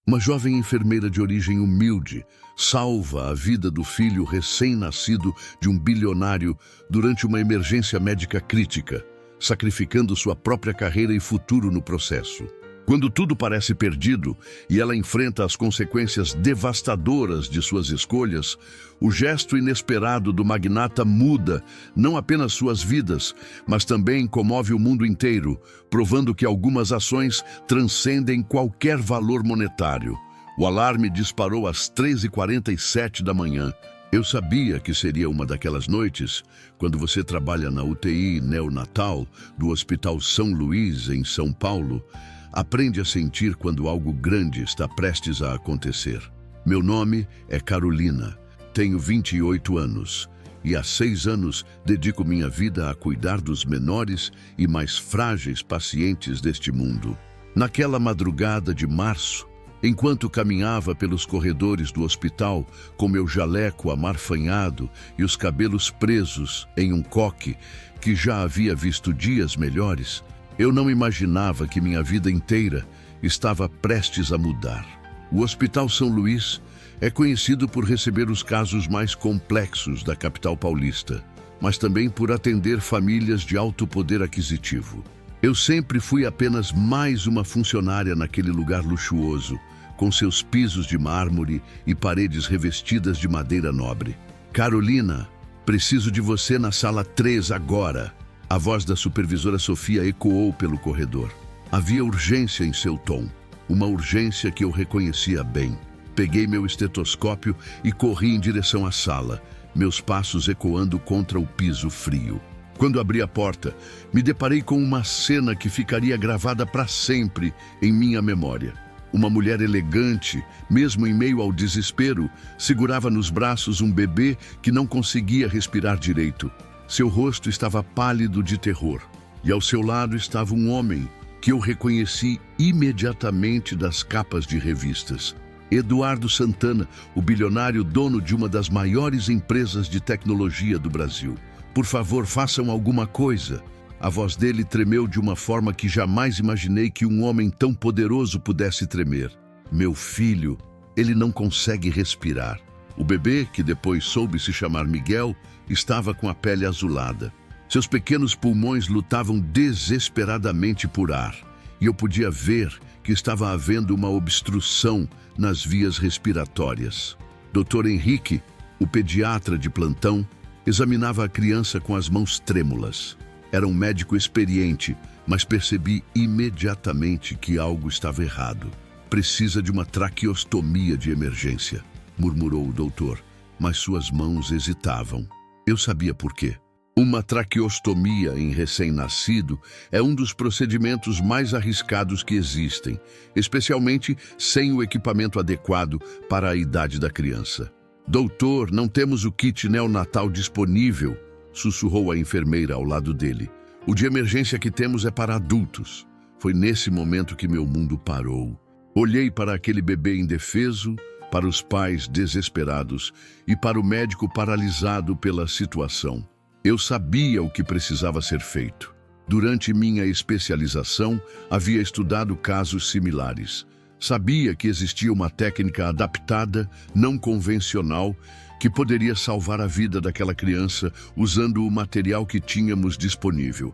Uma jovem enfermeira de origem humilde salva a vida do filho recém-nascido de um bilionário durante uma emergência médica crítica, sacrificando sua própria carreira e futuro no processo. Quando tudo parece perdido e ela enfrenta as consequências devastadoras de suas escolhas, o gesto inesperado do magnata muda não apenas suas vidas, mas também comove o mundo inteiro, provando que algumas ações transcendem qualquer valor monetário. O alarme disparou às 3h47 da manhã. Eu sabia que seria uma daquelas noites, quando você trabalha na UTI neonatal do Hospital São Luís, em São Paulo, aprende a sentir quando algo grande está prestes a acontecer. Meu nome é Carolina, tenho 28 anos e há 6 anos dedico minha vida a cuidar dos menores e mais frágeis pacientes deste mundo. Naquela madrugada de março, enquanto caminhava pelos corredores do hospital com meu jaleco amarfanhado e os cabelos presos em um coque que já havia visto dias melhores, eu não imaginava que minha vida inteira estava prestes a mudar. O Hospital São Luís é conhecido por receber os casos mais complexos da capital paulista, mas também por atender famílias de alto poder aquisitivo. Eu sempre fui apenas mais uma funcionária naquele lugar luxuoso, com seus pisos de mármore e paredes revestidas de madeira nobre. Carolina, preciso de você na sala 3 agora. A voz da supervisora Sofia ecoou pelo corredor. Havia urgência em seu tom, uma urgência que eu reconhecia bem. Peguei meu estetoscópio e corri em direção à sala, meus passos ecoando contra o piso frio. Quando abri a porta, me deparei com uma cena que ficaria gravada para sempre em minha memória. Uma mulher elegante, mesmo em meio ao desespero, segurava nos braços um bebê que não conseguia respirar direito. Seu rosto estava pálido de terror, e ao seu lado estava um homem que eu reconheci imediatamente das capas de revistas. Eduardo Santana, o bilionário dono de uma das maiores empresas de tecnologia do Brasil. Por favor, façam alguma coisa. A voz dele tremeu de uma forma que jamais imaginei que um homem tão poderoso pudesse tremer. Meu filho, ele não consegue respirar. O bebê, que depois soube se chamar Miguel, estava com a pele azulada. Seus pequenos pulmões lutavam desesperadamente por ar, e eu podia ver que estava havendo uma obstrução nas vias respiratórias. Dr. Henrique, o pediatra de plantão, examinava a criança com as mãos trêmulas. Era um médico experiente, mas percebi imediatamente que algo estava errado. Precisa de uma traqueostomia de emergência, murmurou o doutor, mas suas mãos hesitavam. Eu sabia por quê. Uma traqueostomia em recém-nascido é um dos procedimentos mais arriscados que existem, especialmente sem o equipamento adequado para a idade da criança. Doutor, não temos o kit neonatal disponível, sussurrou a enfermeira ao lado dele. O de emergência que temos é para adultos. Foi nesse momento que meu mundo parou. Olhei para aquele bebê indefeso, para os pais desesperados e para o médico paralisado pela situação. Eu sabia o que precisava ser feito. Durante minha especialização, havia estudado casos similares. Sabia que existia uma técnica adaptada, não convencional, que poderia salvar a vida daquela criança usando o material que tínhamos disponível.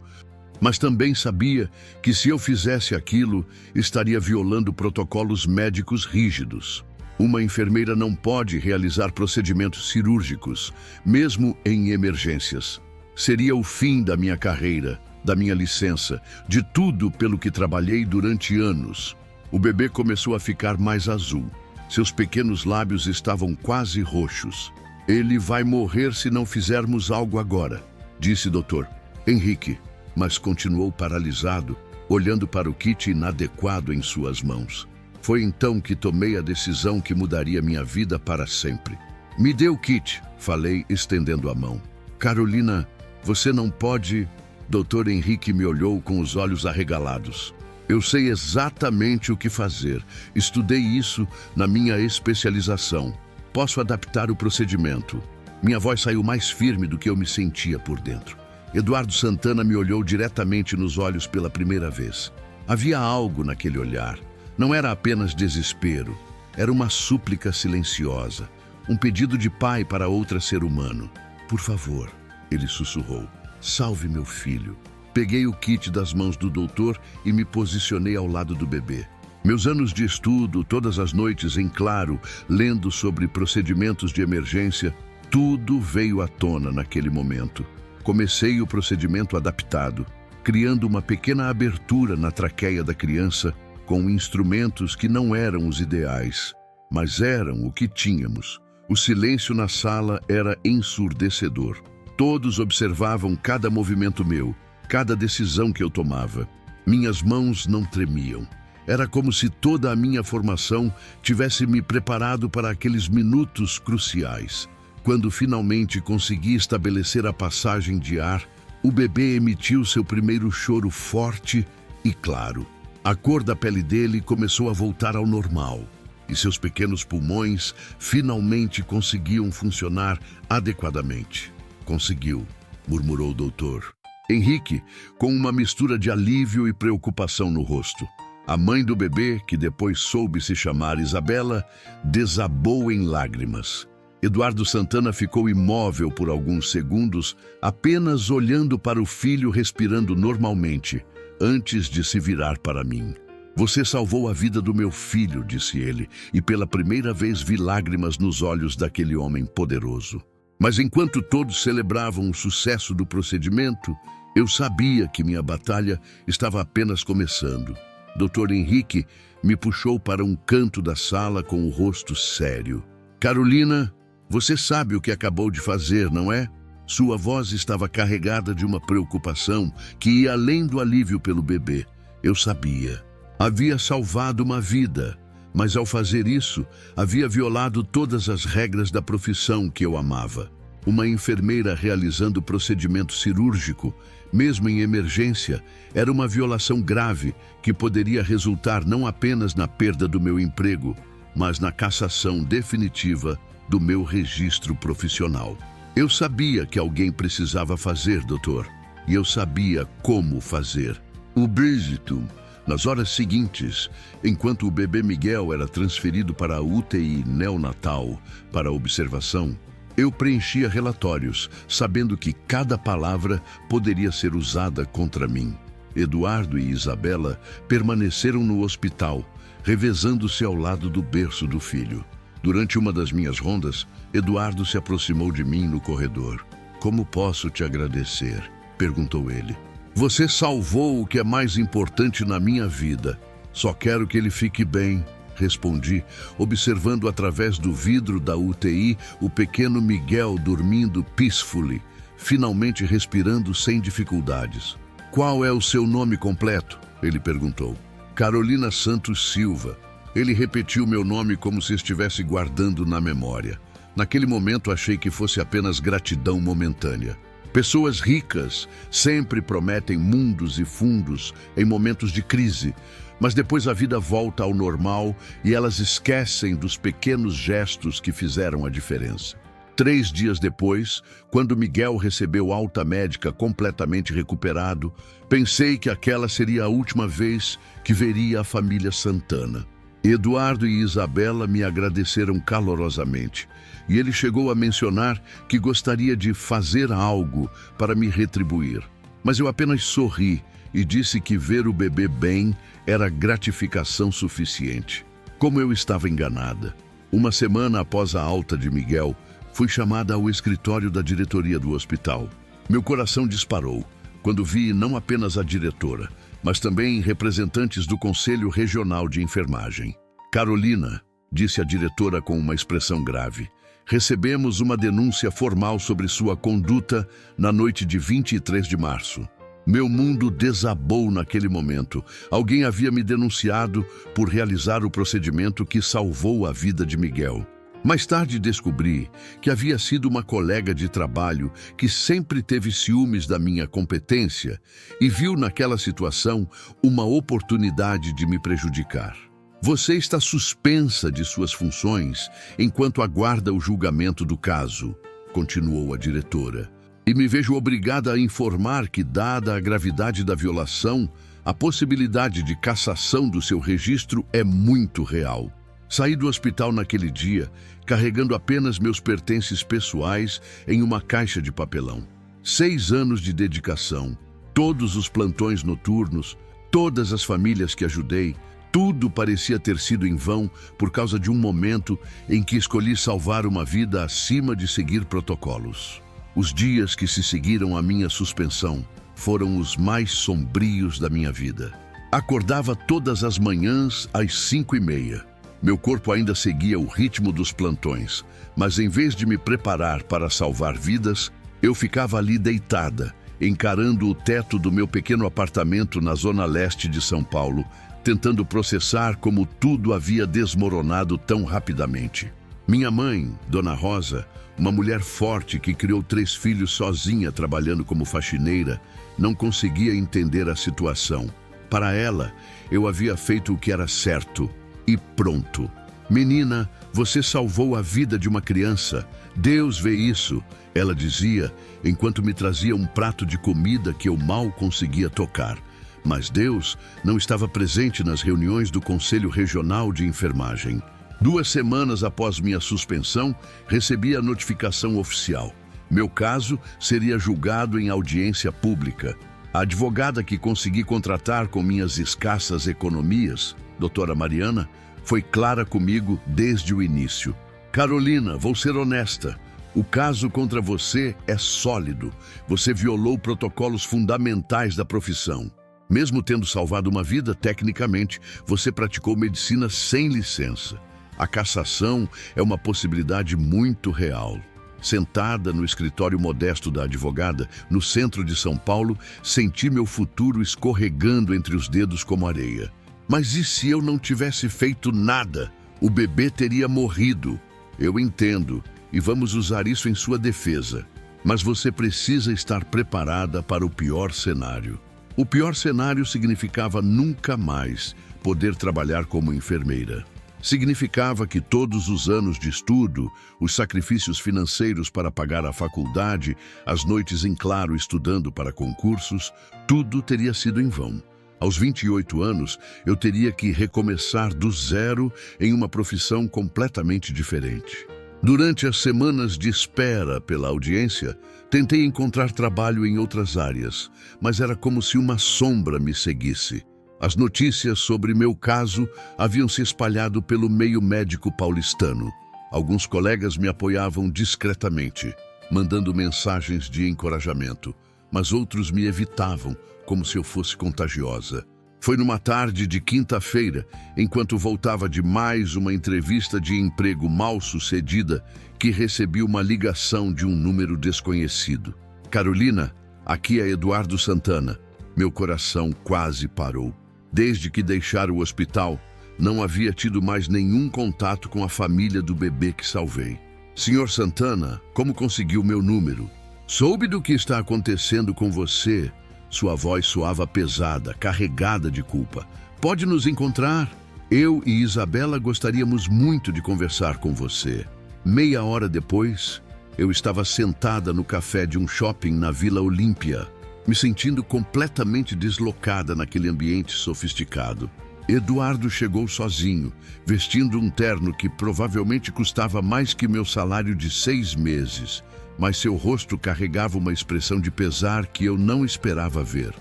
Mas também sabia que se eu fizesse aquilo, estaria violando protocolos médicos rígidos. Uma enfermeira não pode realizar procedimentos cirúrgicos, mesmo em emergências. Seria o fim da minha carreira, da minha licença, de tudo pelo que trabalhei durante anos. O bebê começou a ficar mais azul. Seus pequenos lábios estavam quase roxos. Ele vai morrer se não fizermos algo agora, disse Dr. Henrique, mas continuou paralisado, olhando para o kit inadequado em suas mãos. Foi então que tomei a decisão que mudaria minha vida para sempre. Me dê o kit, falei, estendendo a mão. Carolina, você não pode... Dr. Henrique me olhou com os olhos arregalados. Eu sei exatamente o que fazer. Estudei isso na minha especialização. Posso adaptar o procedimento. Minha voz saiu mais firme do que eu me sentia por dentro. Eduardo Santana me olhou diretamente nos olhos pela primeira vez. Havia algo naquele olhar. Não era apenas desespero, era uma súplica silenciosa, um pedido de pai para outro ser humano. Por favor, ele sussurrou, salve meu filho. Peguei o kit das mãos do doutor e me posicionei ao lado do bebê. Meus anos de estudo, todas as noites em claro, lendo sobre procedimentos de emergência, tudo veio à tona naquele momento. Comecei o procedimento adaptado, criando uma pequena abertura na traqueia da criança com instrumentos que não eram os ideais, mas eram o que tínhamos. O silêncio na sala era ensurdecedor. Todos observavam cada movimento meu, cada decisão que eu tomava. Minhas mãos não tremiam. Era como se toda a minha formação tivesse me preparado para aqueles minutos cruciais. Quando finalmente consegui estabelecer a passagem de ar, o bebê emitiu seu primeiro choro forte e claro. A cor da pele dele começou a voltar ao normal e seus pequenos pulmões finalmente conseguiam funcionar adequadamente. Conseguiu, murmurou o doutor. Henrique, com uma mistura de alívio e preocupação no rosto. A mãe do bebê, que depois soube se chamar Isabela, desabou em lágrimas. Eduardo Santana ficou imóvel por alguns segundos, apenas olhando para o filho respirando normalmente, antes de se virar para mim. Você salvou a vida do meu filho, disse ele, e pela primeira vez vi lágrimas nos olhos daquele homem poderoso. Mas enquanto todos celebravam o sucesso do procedimento, eu sabia que minha batalha estava apenas começando. Dr. Henrique me puxou para um canto da sala com o rosto sério. Carolina, você sabe o que acabou de fazer, não é? Sua voz estava carregada de uma preocupação que ia além do alívio pelo bebê. Eu sabia. Havia salvado uma vida, mas ao fazer isso, havia violado todas as regras da profissão que eu amava. Uma enfermeira realizando procedimento cirúrgico, mesmo em emergência, era uma violação grave que poderia resultar não apenas na perda do meu emprego, mas na cassação definitiva do meu registro profissional. Eu sabia que alguém precisava fazer, doutor, e eu sabia como fazer. O Brígido, nas horas seguintes, enquanto o bebê Miguel era transferido para a UTI neonatal para observação, eu preenchia relatórios, sabendo que cada palavra poderia ser usada contra mim. Eduardo e Isabela permaneceram no hospital, revezando-se ao lado do berço do filho. Durante uma das minhas rondas, Eduardo se aproximou de mim no corredor. Como posso te agradecer? Perguntou ele. Você salvou o que é mais importante na minha vida. Só quero que ele fique bem, respondi, observando através do vidro da UTI o pequeno Miguel dormindo peacefully, finalmente respirando sem dificuldades. Qual é o seu nome completo? Ele perguntou. Carolina Santos Silva. Ele repetiu meu nome como se estivesse guardando na memória. Naquele momento achei que fosse apenas gratidão momentânea. Pessoas ricas sempre prometem mundos e fundos em momentos de crise, mas depois a vida volta ao normal e elas esquecem dos pequenos gestos que fizeram a diferença. 3 dias depois, quando Miguel recebeu alta médica completamente recuperado, pensei que aquela seria a última vez que veria a família Santana. Eduardo e Isabela me agradeceram calorosamente, e ele chegou a mencionar que gostaria de fazer algo para me retribuir. Mas eu apenas sorri e disse que ver o bebê bem era gratificação suficiente. Como eu estava enganada. Uma semana após a alta de Miguel, fui chamada ao escritório da diretoria do hospital. Meu coração disparou quando vi não apenas a diretora, mas também representantes do Conselho Regional de Enfermagem. Carolina, disse a diretora com uma expressão grave, recebemos uma denúncia formal sobre sua conduta na noite de 23 de março. Meu mundo desabou naquele momento. Alguém havia me denunciado por realizar o procedimento que salvou a vida de Miguel. Mais tarde descobri que havia sido uma colega de trabalho que sempre teve ciúmes da minha competência e viu naquela situação uma oportunidade de me prejudicar. Você está suspensa de suas funções enquanto aguarda o julgamento do caso, continuou a diretora. E me vejo obrigada a informar que, dada a gravidade da violação, A possibilidade de cassação do seu registro é muito real. Saí do hospital naquele dia, carregando apenas meus pertences pessoais em uma caixa de papelão. 6 anos de dedicação, todos os plantões noturnos, todas as famílias que ajudei, tudo parecia ter sido em vão por causa de um momento em que escolhi salvar uma vida acima de seguir protocolos. Os dias que se seguiram à minha suspensão foram os mais sombrios da minha vida. Acordava todas as manhãs às 5h30. Meu corpo ainda seguia o ritmo dos plantões, mas em vez de me preparar para salvar vidas, eu ficava ali deitada, encarando o teto do meu pequeno apartamento na zona leste de São Paulo, tentando processar como tudo havia desmoronado tão rapidamente. Minha mãe, Dona Rosa, uma mulher forte que criou 3 filhos sozinha trabalhando como faxineira, não conseguia entender a situação. Para ela, eu havia feito o que era certo e pronto. Menina, você salvou a vida de uma criança. Deus vê isso, ela dizia, enquanto me trazia um prato de comida que eu mal conseguia tocar. Mas Deus não estava presente nas reuniões do Conselho Regional de Enfermagem. 2 semanas após minha suspensão, recebi a notificação oficial. Meu caso seria julgado em audiência pública. A advogada que consegui contratar com minhas escassas economias, doutora Mariana, foi clara comigo desde o início. Carolina, vou ser honesta. O caso contra você é sólido. Você violou protocolos fundamentais da profissão. Mesmo tendo salvado uma vida, tecnicamente, você praticou medicina sem licença. A cassação é uma possibilidade muito real. Sentada no escritório modesto da advogada, no centro de São Paulo, senti meu futuro escorregando entre os dedos como areia. Mas e se eu não tivesse feito nada? O bebê teria morrido. Eu entendo, e vamos usar isso em sua defesa. Mas você precisa estar preparada para o pior cenário. O pior cenário significava nunca mais poder trabalhar como enfermeira. Significava que todos os anos de estudo, os sacrifícios financeiros para pagar a faculdade, as noites em claro estudando para concursos, tudo teria sido em vão. Aos 28 anos, eu teria que recomeçar do zero em uma profissão completamente diferente. Durante as semanas de espera pela audiência, tentei encontrar trabalho em outras áreas, mas era como se uma sombra me seguisse. As notícias sobre meu caso haviam se espalhado pelo meio médico paulistano. Alguns colegas me apoiavam discretamente, mandando mensagens de encorajamento, mas outros me evitavam, como se eu fosse contagiosa. Foi numa tarde de quinta-feira, enquanto voltava de mais uma entrevista de emprego mal sucedida, que recebi uma ligação de um número desconhecido. Carolina, aqui é Eduardo Santana. Meu coração quase parou. Desde que deixara o hospital, não havia tido mais nenhum contato com a família do bebê que salvei. Senhor Santana, como conseguiu meu número? Soube do que está acontecendo com você. Sua voz soava pesada, carregada de culpa. Pode nos encontrar? Eu e Isabela gostaríamos muito de conversar com você. Meia hora depois, eu estava sentada no café de um shopping na Vila Olímpia, me sentindo completamente deslocada naquele ambiente sofisticado. Eduardo chegou sozinho, vestindo um terno que provavelmente custava mais que meu salário de 6 meses, mas seu rosto carregava uma expressão de pesar que eu não esperava ver.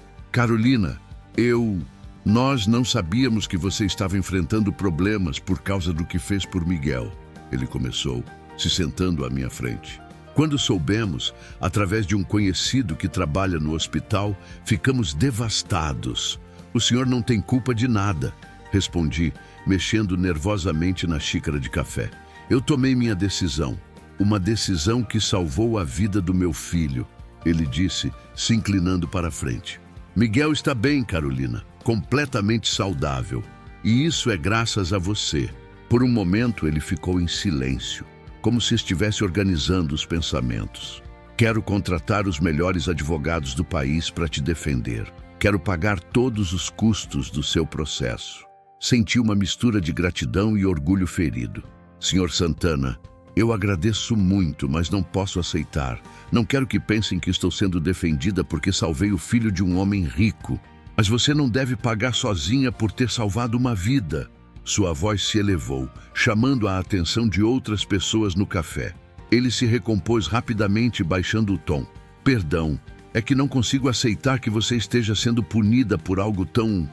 Carolina, nós não sabíamos que você estava enfrentando problemas por causa do que fez por Miguel, ele começou, se sentando à minha frente. Quando soubemos, através de um conhecido que trabalha no hospital, ficamos devastados. O senhor não tem culpa de nada, respondi, mexendo nervosamente na xícara de café. Eu tomei minha decisão, uma decisão que salvou a vida do meu filho, ele disse, se inclinando para a frente. Miguel está bem, Carolina, completamente saudável. E isso é graças a você. Por um momento ele ficou em silêncio, como se estivesse organizando os pensamentos. Quero contratar os melhores advogados do país para te defender. Quero pagar todos os custos do seu processo. Senti uma mistura de gratidão e orgulho ferido. Senhor Santana, eu agradeço muito, mas não posso aceitar. Não quero que pensem que estou sendo defendida porque salvei o filho de um homem rico. Mas você não deve pagar sozinha por ter salvado uma vida. Sua voz se elevou, chamando a atenção de outras pessoas no café. Ele se recompôs rapidamente, baixando o tom. Perdão, é que não consigo aceitar que você esteja sendo punida por algo tão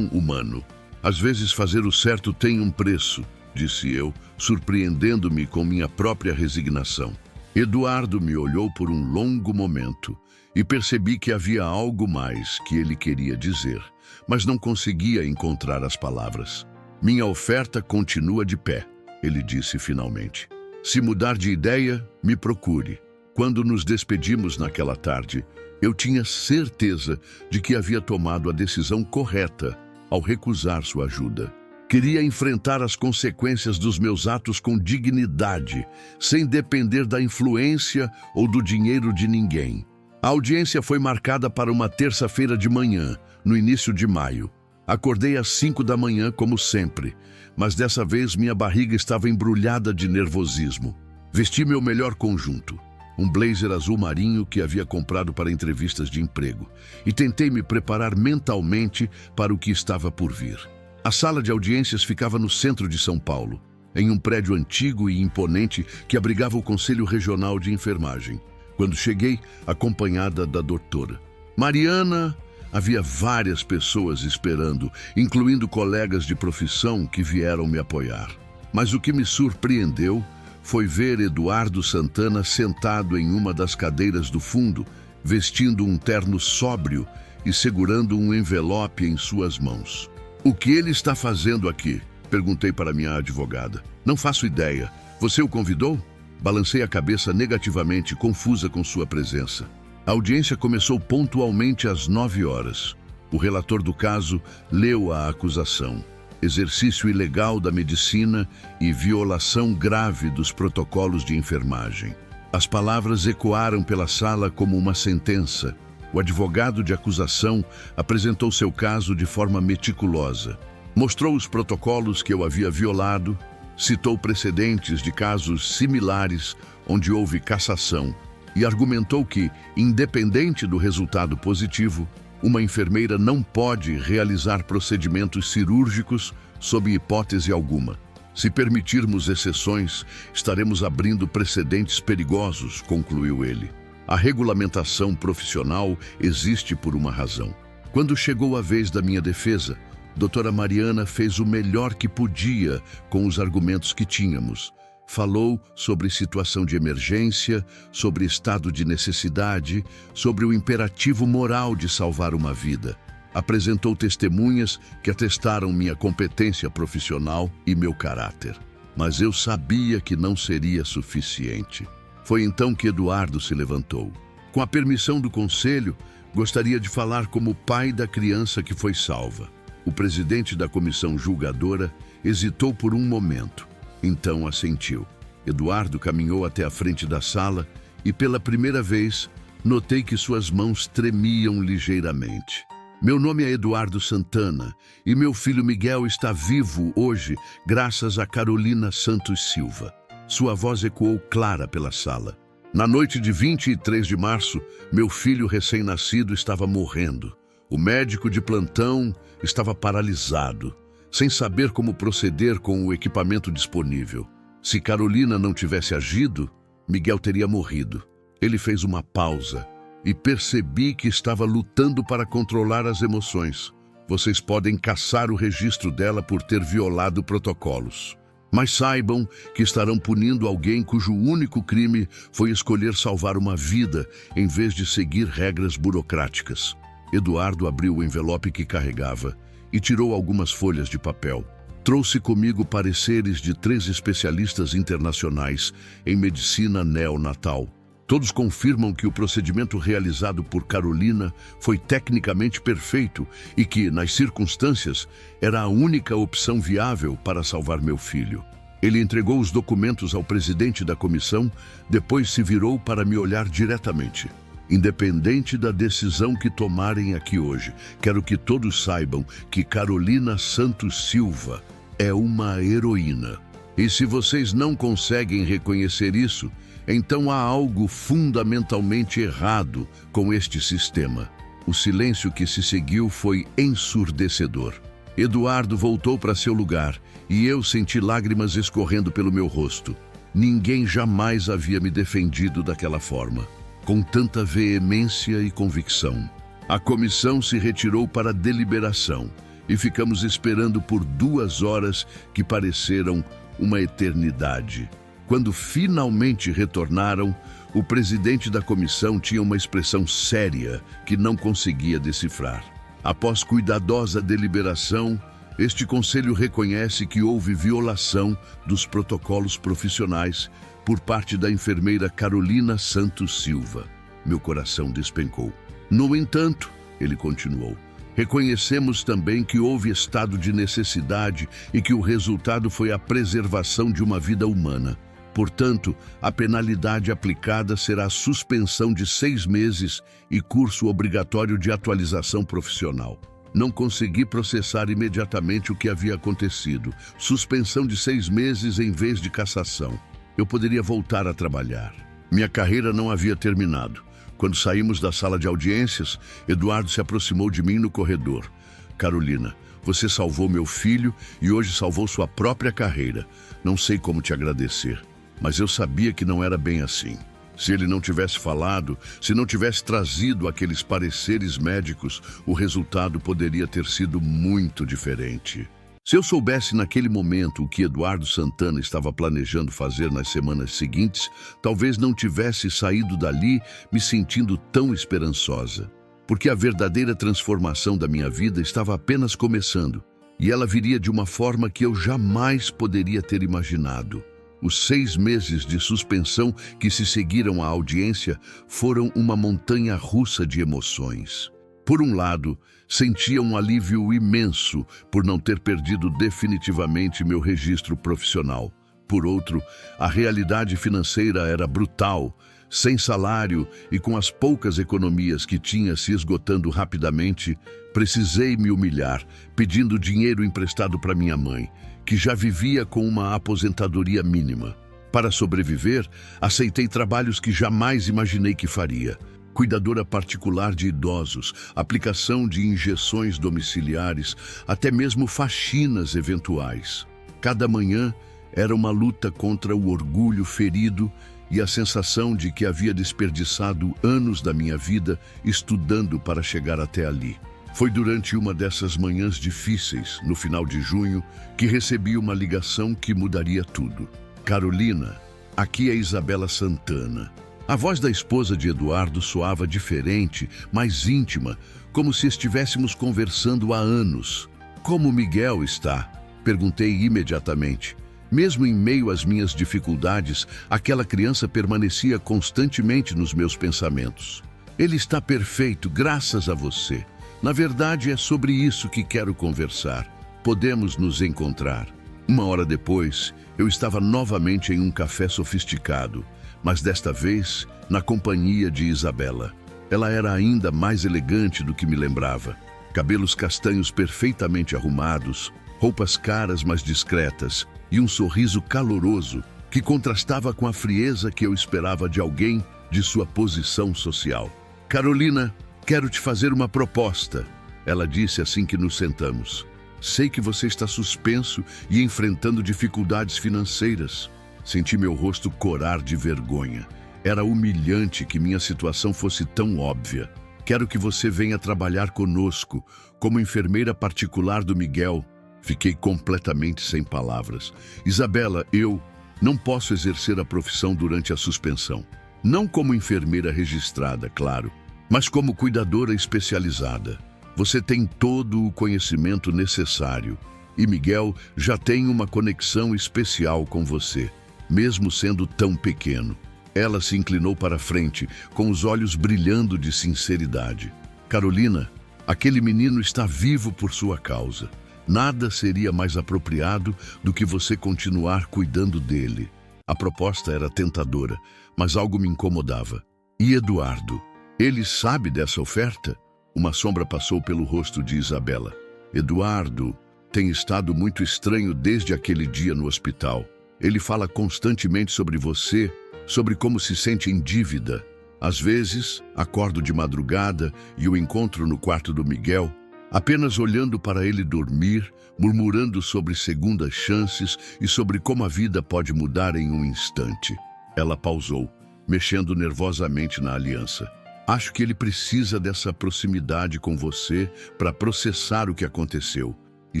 humano. Às vezes fazer o certo tem um preço, disse eu, surpreendendo-me com minha própria resignação. Eduardo me olhou por um longo momento e percebi que havia algo mais que ele queria dizer, mas não conseguia encontrar as palavras. Minha oferta continua de pé, ele disse finalmente. Se mudar de ideia, me procure. Quando nos despedimos naquela tarde, eu tinha certeza de que havia tomado a decisão correta ao recusar sua ajuda. Queria enfrentar as consequências dos meus atos com dignidade, sem depender da influência ou do dinheiro de ninguém. A audiência foi marcada para uma terça-feira de manhã, no início de maio. Acordei às 5 da manhã, como sempre, mas dessa vez minha barriga estava embrulhada de nervosismo. Vesti meu melhor conjunto, um blazer azul marinho que havia comprado para entrevistas de emprego, e tentei me preparar mentalmente para o que estava por vir. A sala de audiências ficava no centro de São Paulo, em um prédio antigo e imponente que abrigava o Conselho Regional de Enfermagem. Quando cheguei, acompanhada da doutora Mariana, havia várias pessoas esperando, incluindo colegas de profissão que vieram me apoiar. Mas o que me surpreendeu foi ver Eduardo Santana sentado em uma das cadeiras do fundo, vestindo um terno sóbrio e segurando um envelope em suas mãos. O que ele está fazendo aqui? Perguntei para minha advogada. Não faço ideia. Você o convidou? Balancei a cabeça negativamente, confusa com sua presença. A audiência começou pontualmente às 9 horas. O relator do caso leu a acusação. Exercício ilegal da medicina e violação grave dos protocolos de enfermagem. As palavras ecoaram pela sala como uma sentença. O advogado de acusação apresentou seu caso de forma meticulosa. Mostrou os protocolos que eu havia violado, citou precedentes de casos similares onde houve cassação e argumentou que, independente do resultado positivo, uma enfermeira não pode realizar procedimentos cirúrgicos sob hipótese alguma. Se permitirmos exceções, estaremos abrindo precedentes perigosos, concluiu ele. A regulamentação profissional existe por uma razão. Quando chegou a vez da minha defesa, doutora Mariana fez o melhor que podia com os argumentos que tínhamos. Falou sobre situação de emergência, sobre estado de necessidade, sobre o imperativo moral de salvar uma vida. Apresentou testemunhas que atestaram minha competência profissional e meu caráter. Mas eu sabia que não seria suficiente. Foi então que Eduardo se levantou. Com a permissão do conselho, gostaria de falar como pai da criança que foi salva. O presidente da comissão julgadora hesitou por um momento. Então assentiu. Eduardo caminhou até a frente da sala e, pela primeira vez, notei que suas mãos tremiam ligeiramente. Meu nome é Eduardo Santana e meu filho Miguel está vivo hoje graças a Carolina Santos Silva. Sua voz ecoou clara pela sala. Na noite de 23 de março, meu filho recém-nascido estava morrendo. O médico de plantão estava paralisado, sem saber como proceder com o equipamento disponível. Se Carolina não tivesse agido, Miguel teria morrido. Ele fez uma pausa e percebi que estava lutando para controlar as emoções. Vocês podem caçar o registro dela por ter violado protocolos. Mas saibam que estarão punindo alguém cujo único crime foi escolher salvar uma vida em vez de seguir regras burocráticas. Eduardo abriu o envelope que carregava e tirou algumas folhas de papel. Trouxe comigo pareceres de 3 especialistas internacionais em medicina neonatal. Todos confirmam que o procedimento realizado por Carolina foi tecnicamente perfeito e que, nas circunstâncias, era a única opção viável para salvar meu filho. Ele entregou os documentos ao presidente da comissão, depois se virou para me olhar diretamente. Independente da decisão que tomarem aqui hoje, quero que todos saibam que Carolina Santos Silva é uma heroína. E se vocês não conseguem reconhecer isso, então há algo fundamentalmente errado com este sistema. O silêncio que se seguiu foi ensurdecedor. Eduardo voltou para seu lugar e eu senti lágrimas escorrendo pelo meu rosto. Ninguém jamais havia me defendido daquela forma, com tanta veemência e convicção. A comissão se retirou para deliberação e ficamos esperando por 2 horas que pareceram uma eternidade. Quando finalmente retornaram, o presidente da comissão tinha uma expressão séria que não conseguia decifrar. Após cuidadosa deliberação, este conselho reconhece que houve violação dos protocolos profissionais por parte da enfermeira Carolina Santos Silva. Meu coração despencou. No entanto, ele continuou, reconhecemos também que houve estado de necessidade e que o resultado foi a preservação de uma vida humana. Portanto, a penalidade aplicada será a suspensão de 6 meses e curso obrigatório de atualização profissional. Não consegui processar imediatamente o que havia acontecido. Suspensão de 6 meses em vez de cassação. Eu poderia voltar a trabalhar. Minha carreira não havia terminado. Quando saímos da sala de audiências, Eduardo se aproximou de mim no corredor. Carolina, você salvou meu filho e hoje salvou sua própria carreira. Não sei como te agradecer, mas eu sabia que não era bem assim. Se ele não tivesse falado, se não tivesse trazido aqueles pareceres médicos, o resultado poderia ter sido muito diferente. Se eu soubesse naquele momento o que Eduardo Santana estava planejando fazer nas semanas seguintes, talvez não tivesse saído dali me sentindo tão esperançosa. Porque a verdadeira transformação da minha vida estava apenas começando, e ela viria de uma forma que eu jamais poderia ter imaginado. Os 6 meses de suspensão que se seguiram à audiência foram uma montanha russa de emoções. Por um lado, sentia um alívio imenso por não ter perdido definitivamente meu registro profissional. Por outro, a realidade financeira era brutal, sem salário e com as poucas economias que tinha se esgotando rapidamente, precisei me humilhar, pedindo dinheiro emprestado para minha mãe, que já vivia com uma aposentadoria mínima. Para sobreviver, aceitei trabalhos que jamais imaginei que faria. Cuidadora particular de idosos, aplicação de injeções domiciliares, até mesmo faxinas eventuais. Cada manhã era uma luta contra o orgulho ferido e a sensação de que havia desperdiçado anos da minha vida estudando para chegar até ali. Foi durante uma dessas manhãs difíceis, no final de junho, que recebi uma ligação que mudaria tudo. Carolina, aqui é Isabela Santana. A voz da esposa de Eduardo soava diferente, mais íntima, como se estivéssemos conversando há anos. Como Miguel está? Perguntei imediatamente. Mesmo em meio às minhas dificuldades, aquela criança permanecia constantemente nos meus pensamentos. Ele está perfeito, graças a você. Na verdade, é sobre isso que quero conversar. Podemos nos encontrar. 1 hora depois, eu estava novamente em um café sofisticado, mas desta vez na companhia de Isabela. Ela era ainda mais elegante do que me lembrava. Cabelos castanhos perfeitamente arrumados, roupas caras mas discretas e um sorriso caloroso que contrastava com a frieza que eu esperava de alguém de sua posição social. Carolina, quero te fazer uma proposta, ela disse assim que nos sentamos. Sei que você está suspenso e enfrentando dificuldades financeiras. Senti meu rosto corar de vergonha. Era humilhante que minha situação fosse tão óbvia. Quero que você venha trabalhar conosco, como enfermeira particular do Miguel. Fiquei completamente sem palavras. Isabela, eu não posso exercer a profissão durante a suspensão. Não como enfermeira registrada, claro, mas como cuidadora especializada. Você tem todo o conhecimento necessário e Miguel já tem uma conexão especial com você, mesmo sendo tão pequeno. Ela se inclinou para a frente, com os olhos brilhando de sinceridade. Carolina, aquele menino está vivo por sua causa. Nada seria mais apropriado do que você continuar cuidando dele. A proposta era tentadora, mas algo me incomodava. E Eduardo? Ele sabe dessa oferta? Uma sombra passou pelo rosto de Isabela. Eduardo tem estado muito estranho desde aquele dia no hospital. Ele fala constantemente sobre você, sobre como se sente em dívida. Às vezes, acordo de madrugada e o encontro no quarto do Miguel, apenas olhando para ele dormir, murmurando sobre segundas chances e sobre como a vida pode mudar em um instante. Ela pausou, mexendo nervosamente na aliança. Acho que ele precisa dessa proximidade com você para processar o que aconteceu. E,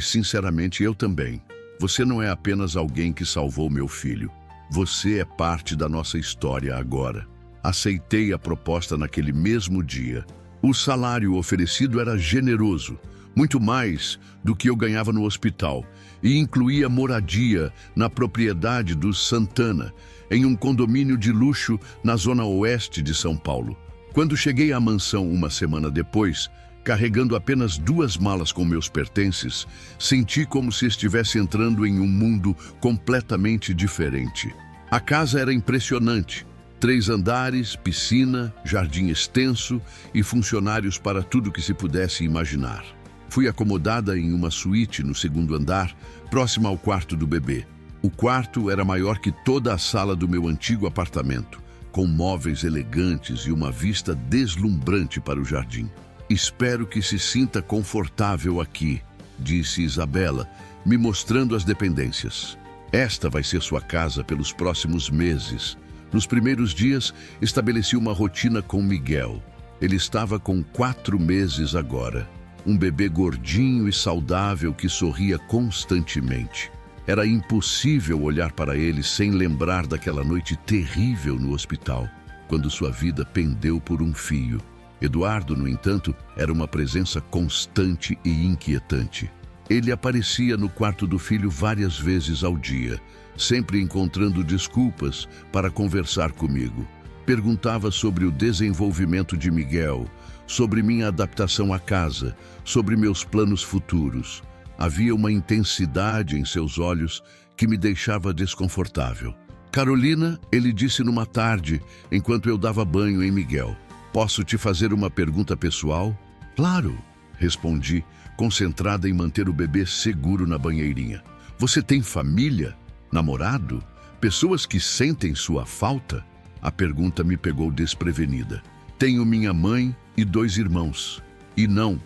sinceramente, eu também. Você não é apenas alguém que salvou meu filho. Você é parte da nossa história agora. Aceitei a proposta naquele mesmo dia. O salário oferecido era generoso, muito mais do que eu ganhava no hospital, e incluía moradia na propriedade dos Santana, em um condomínio de luxo na zona oeste de São Paulo. Quando cheguei à mansão uma semana depois, carregando apenas 2 malas com meus pertences, senti como se estivesse entrando em um mundo completamente diferente. A casa era impressionante. 3 andares, piscina, jardim extenso e funcionários para tudo que se pudesse imaginar. Fui acomodada em uma suíte no 2º andar, próxima ao quarto do bebê. O quarto era maior que toda a sala do meu antigo apartamento, com móveis elegantes e uma vista deslumbrante para o jardim. Espero que se sinta confortável aqui, disse Isabela, me mostrando as dependências. Esta vai ser sua casa pelos próximos meses. Nos primeiros dias, estabeleci uma rotina com Miguel. Ele estava com 4 meses agora. Um bebê gordinho e saudável que sorria constantemente. Era impossível olhar para ele sem lembrar daquela noite terrível no hospital, quando sua vida pendeu por um fio. Eduardo, no entanto, era uma presença constante e inquietante. Ele aparecia no quarto do filho várias vezes ao dia, sempre encontrando desculpas para conversar comigo. Perguntava sobre o desenvolvimento de Miguel, sobre minha adaptação à casa, sobre meus planos futuros. Havia uma intensidade em seus olhos que me deixava desconfortável. Carolina, ele disse numa tarde, enquanto eu dava banho em Miguel. Posso te fazer uma pergunta pessoal? Claro, respondi, concentrada em manter o bebê seguro na banheirinha. Você tem família? Namorado? Pessoas que sentem sua falta? A pergunta me pegou desprevenida. Tenho minha mãe e 2 irmãos. E não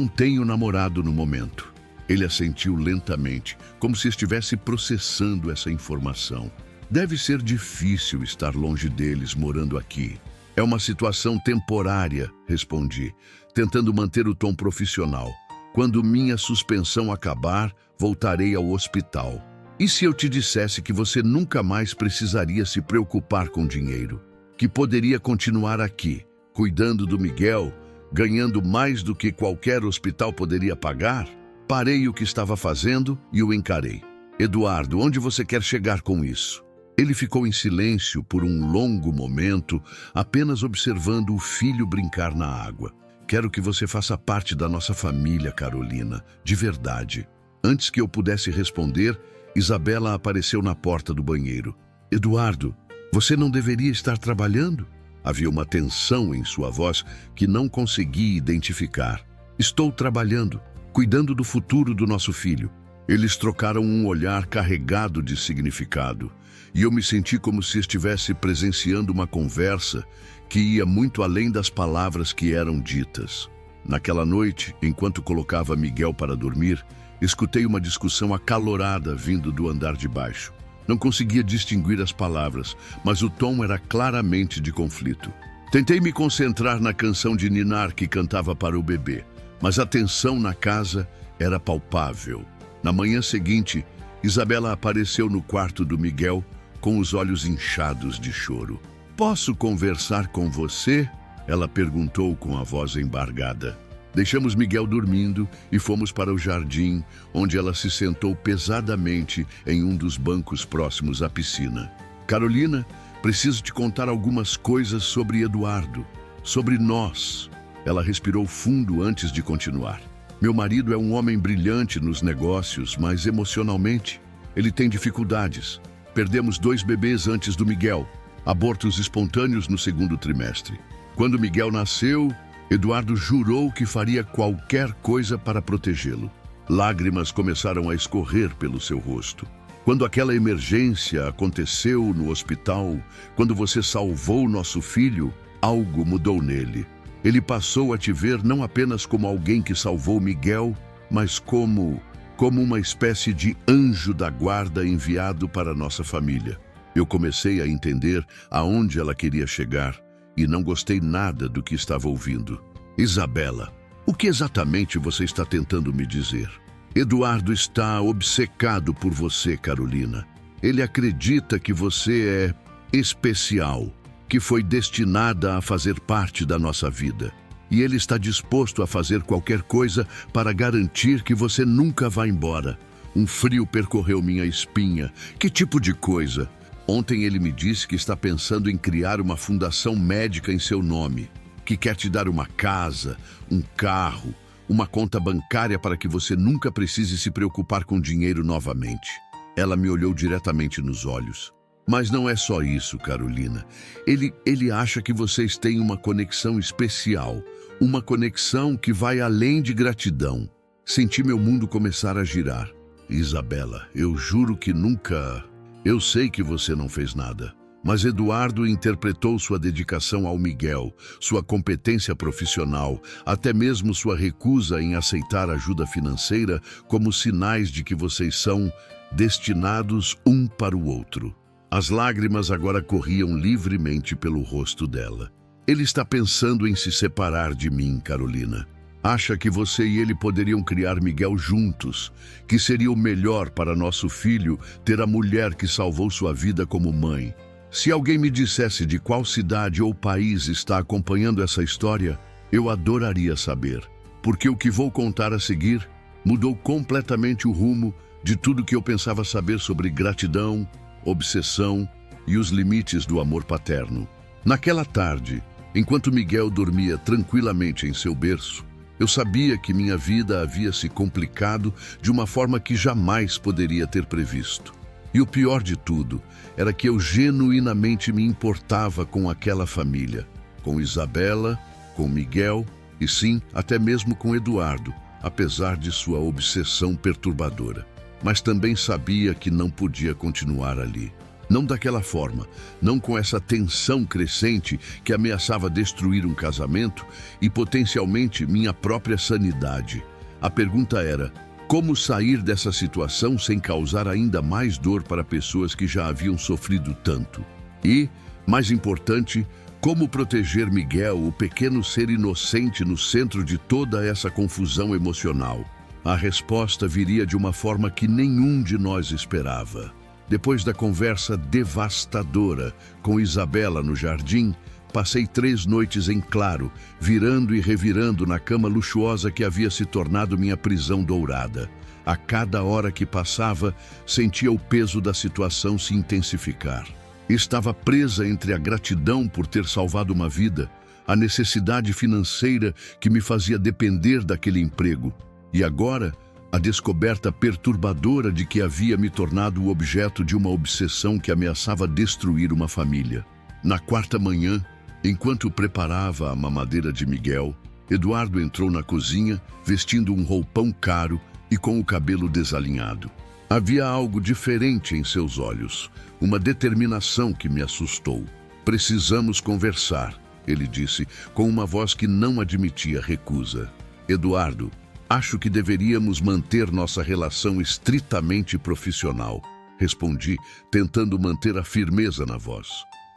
tenho namorado no momento. Ele assentiu lentamente, como se estivesse processando essa informação. Deve ser difícil estar longe deles morando aqui. É uma situação temporária, respondi, tentando manter o tom profissional. Quando minha suspensão acabar, voltarei ao hospital. E se eu te dissesse que você nunca mais precisaria se preocupar com dinheiro? Que poderia continuar aqui, cuidando do Miguel, ganhando mais do que qualquer hospital poderia pagar? Parei o que estava fazendo e o encarei. Eduardo, onde você quer chegar com isso? Ele ficou em silêncio por um longo momento, apenas observando o filho brincar na água. Quero que você faça parte da nossa família, Carolina, de verdade. Antes que eu pudesse responder, Isabela apareceu na porta do banheiro. Eduardo, você não deveria estar trabalhando? Havia uma tensão em sua voz que não consegui identificar. Estou trabalhando, cuidando do futuro do nosso filho. Eles trocaram um olhar carregado de significado, e eu me senti como se estivesse presenciando uma conversa que ia muito além das palavras que eram ditas. Naquela noite, enquanto colocava Miguel para dormir, escutei uma discussão acalorada vindo do andar de baixo. Não conseguia distinguir as palavras, mas o tom era claramente de conflito. Tentei me concentrar na canção de ninar que cantava para o bebê, mas a tensão na casa era palpável. Na manhã seguinte, Isabela apareceu no quarto do Miguel com os olhos inchados de choro. Posso conversar com você? Ela perguntou com a voz embargada. Deixamos Miguel dormindo e fomos para o jardim, onde ela se sentou pesadamente em um dos bancos próximos à piscina. Carolina, preciso te contar algumas coisas sobre Eduardo, sobre nós. Ela respirou fundo antes de continuar. Meu marido é um homem brilhante nos negócios, mas emocionalmente ele tem dificuldades. Perdemos 2 bebês antes do Miguel, abortos espontâneos no 2º trimestre. Quando Miguel nasceu, Eduardo jurou que faria qualquer coisa para protegê-lo. Lágrimas começaram a escorrer pelo seu rosto. Quando aquela emergência aconteceu no hospital, quando você salvou nosso filho, algo mudou nele. Ele passou a te ver não apenas como alguém que salvou Miguel, mas como uma espécie de anjo da guarda enviado para nossa família. Eu comecei a entender aonde ela queria chegar e não gostei nada do que estava ouvindo. Isabela, o que exatamente você está tentando me dizer? Eduardo está obcecado por você, Carolina. Ele acredita que você é especial, que foi destinada a fazer parte da nossa vida. E ele está disposto a fazer qualquer coisa para garantir que você nunca vá embora. Um frio percorreu minha espinha. Que tipo de coisa? Ontem ele me disse que está pensando em criar uma fundação médica em seu nome, que quer te dar uma casa, um carro, uma conta bancária para que você nunca precise se preocupar com dinheiro novamente. Ela me olhou diretamente nos olhos. Mas não é só isso, Carolina. Ele acha que vocês têm uma conexão especial, uma conexão que vai além de gratidão. Senti meu mundo começar a girar. Isabela, eu juro que nunca... Eu sei que você não fez nada, mas Eduardo interpretou sua dedicação ao Miguel, sua competência profissional, até mesmo sua recusa em aceitar ajuda financeira como sinais de que vocês são destinados um para o outro. As lágrimas agora corriam livremente pelo rosto dela. Ele está pensando em se separar de mim, Carolina. Acha que você e ele poderiam criar Miguel juntos, que seria o melhor para nosso filho ter a mulher que salvou sua vida como mãe. Se alguém me dissesse de qual cidade ou país está acompanhando essa história, eu adoraria saber, porque o que vou contar a seguir mudou completamente o rumo de tudo que eu pensava saber sobre gratidão, obsessão e os limites do amor paterno. Naquela tarde, enquanto Miguel dormia tranquilamente em seu berço, eu sabia que minha vida havia se complicado de uma forma que jamais poderia ter previsto. E o pior de tudo era que eu genuinamente me importava com aquela família, com Isabela, com Miguel e sim, até mesmo com Eduardo, apesar de sua obsessão perturbadora. Mas também sabia que não podia continuar ali. Não daquela forma, não com essa tensão crescente que ameaçava destruir um casamento e potencialmente minha própria sanidade. A pergunta era, como sair dessa situação sem causar ainda mais dor para pessoas que já haviam sofrido tanto? E, mais importante, como proteger Miguel, o pequeno ser inocente no centro de toda essa confusão emocional? A resposta viria de uma forma que nenhum de nós esperava. Depois da conversa devastadora com Isabela no jardim, passei 3 noites em claro, virando e revirando na cama luxuosa que havia se tornado minha prisão dourada. A cada hora que passava, sentia o peso da situação se intensificar. Estava presa entre a gratidão por ter salvado uma vida, a necessidade financeira que me fazia depender daquele emprego, e agora a descoberta perturbadora de que havia me tornado o objeto de uma obsessão que ameaçava destruir uma família. Na 4ª manhã, enquanto preparava a mamadeira de Miguel, Eduardo entrou na cozinha, vestindo um roupão caro e com o cabelo desalinhado. Havia algo diferente em seus olhos, uma determinação que me assustou. Precisamos conversar, ele disse, com uma voz que não admitia recusa. Eduardo, acho que deveríamos manter nossa relação estritamente profissional, respondi, tentando manter a firmeza na voz.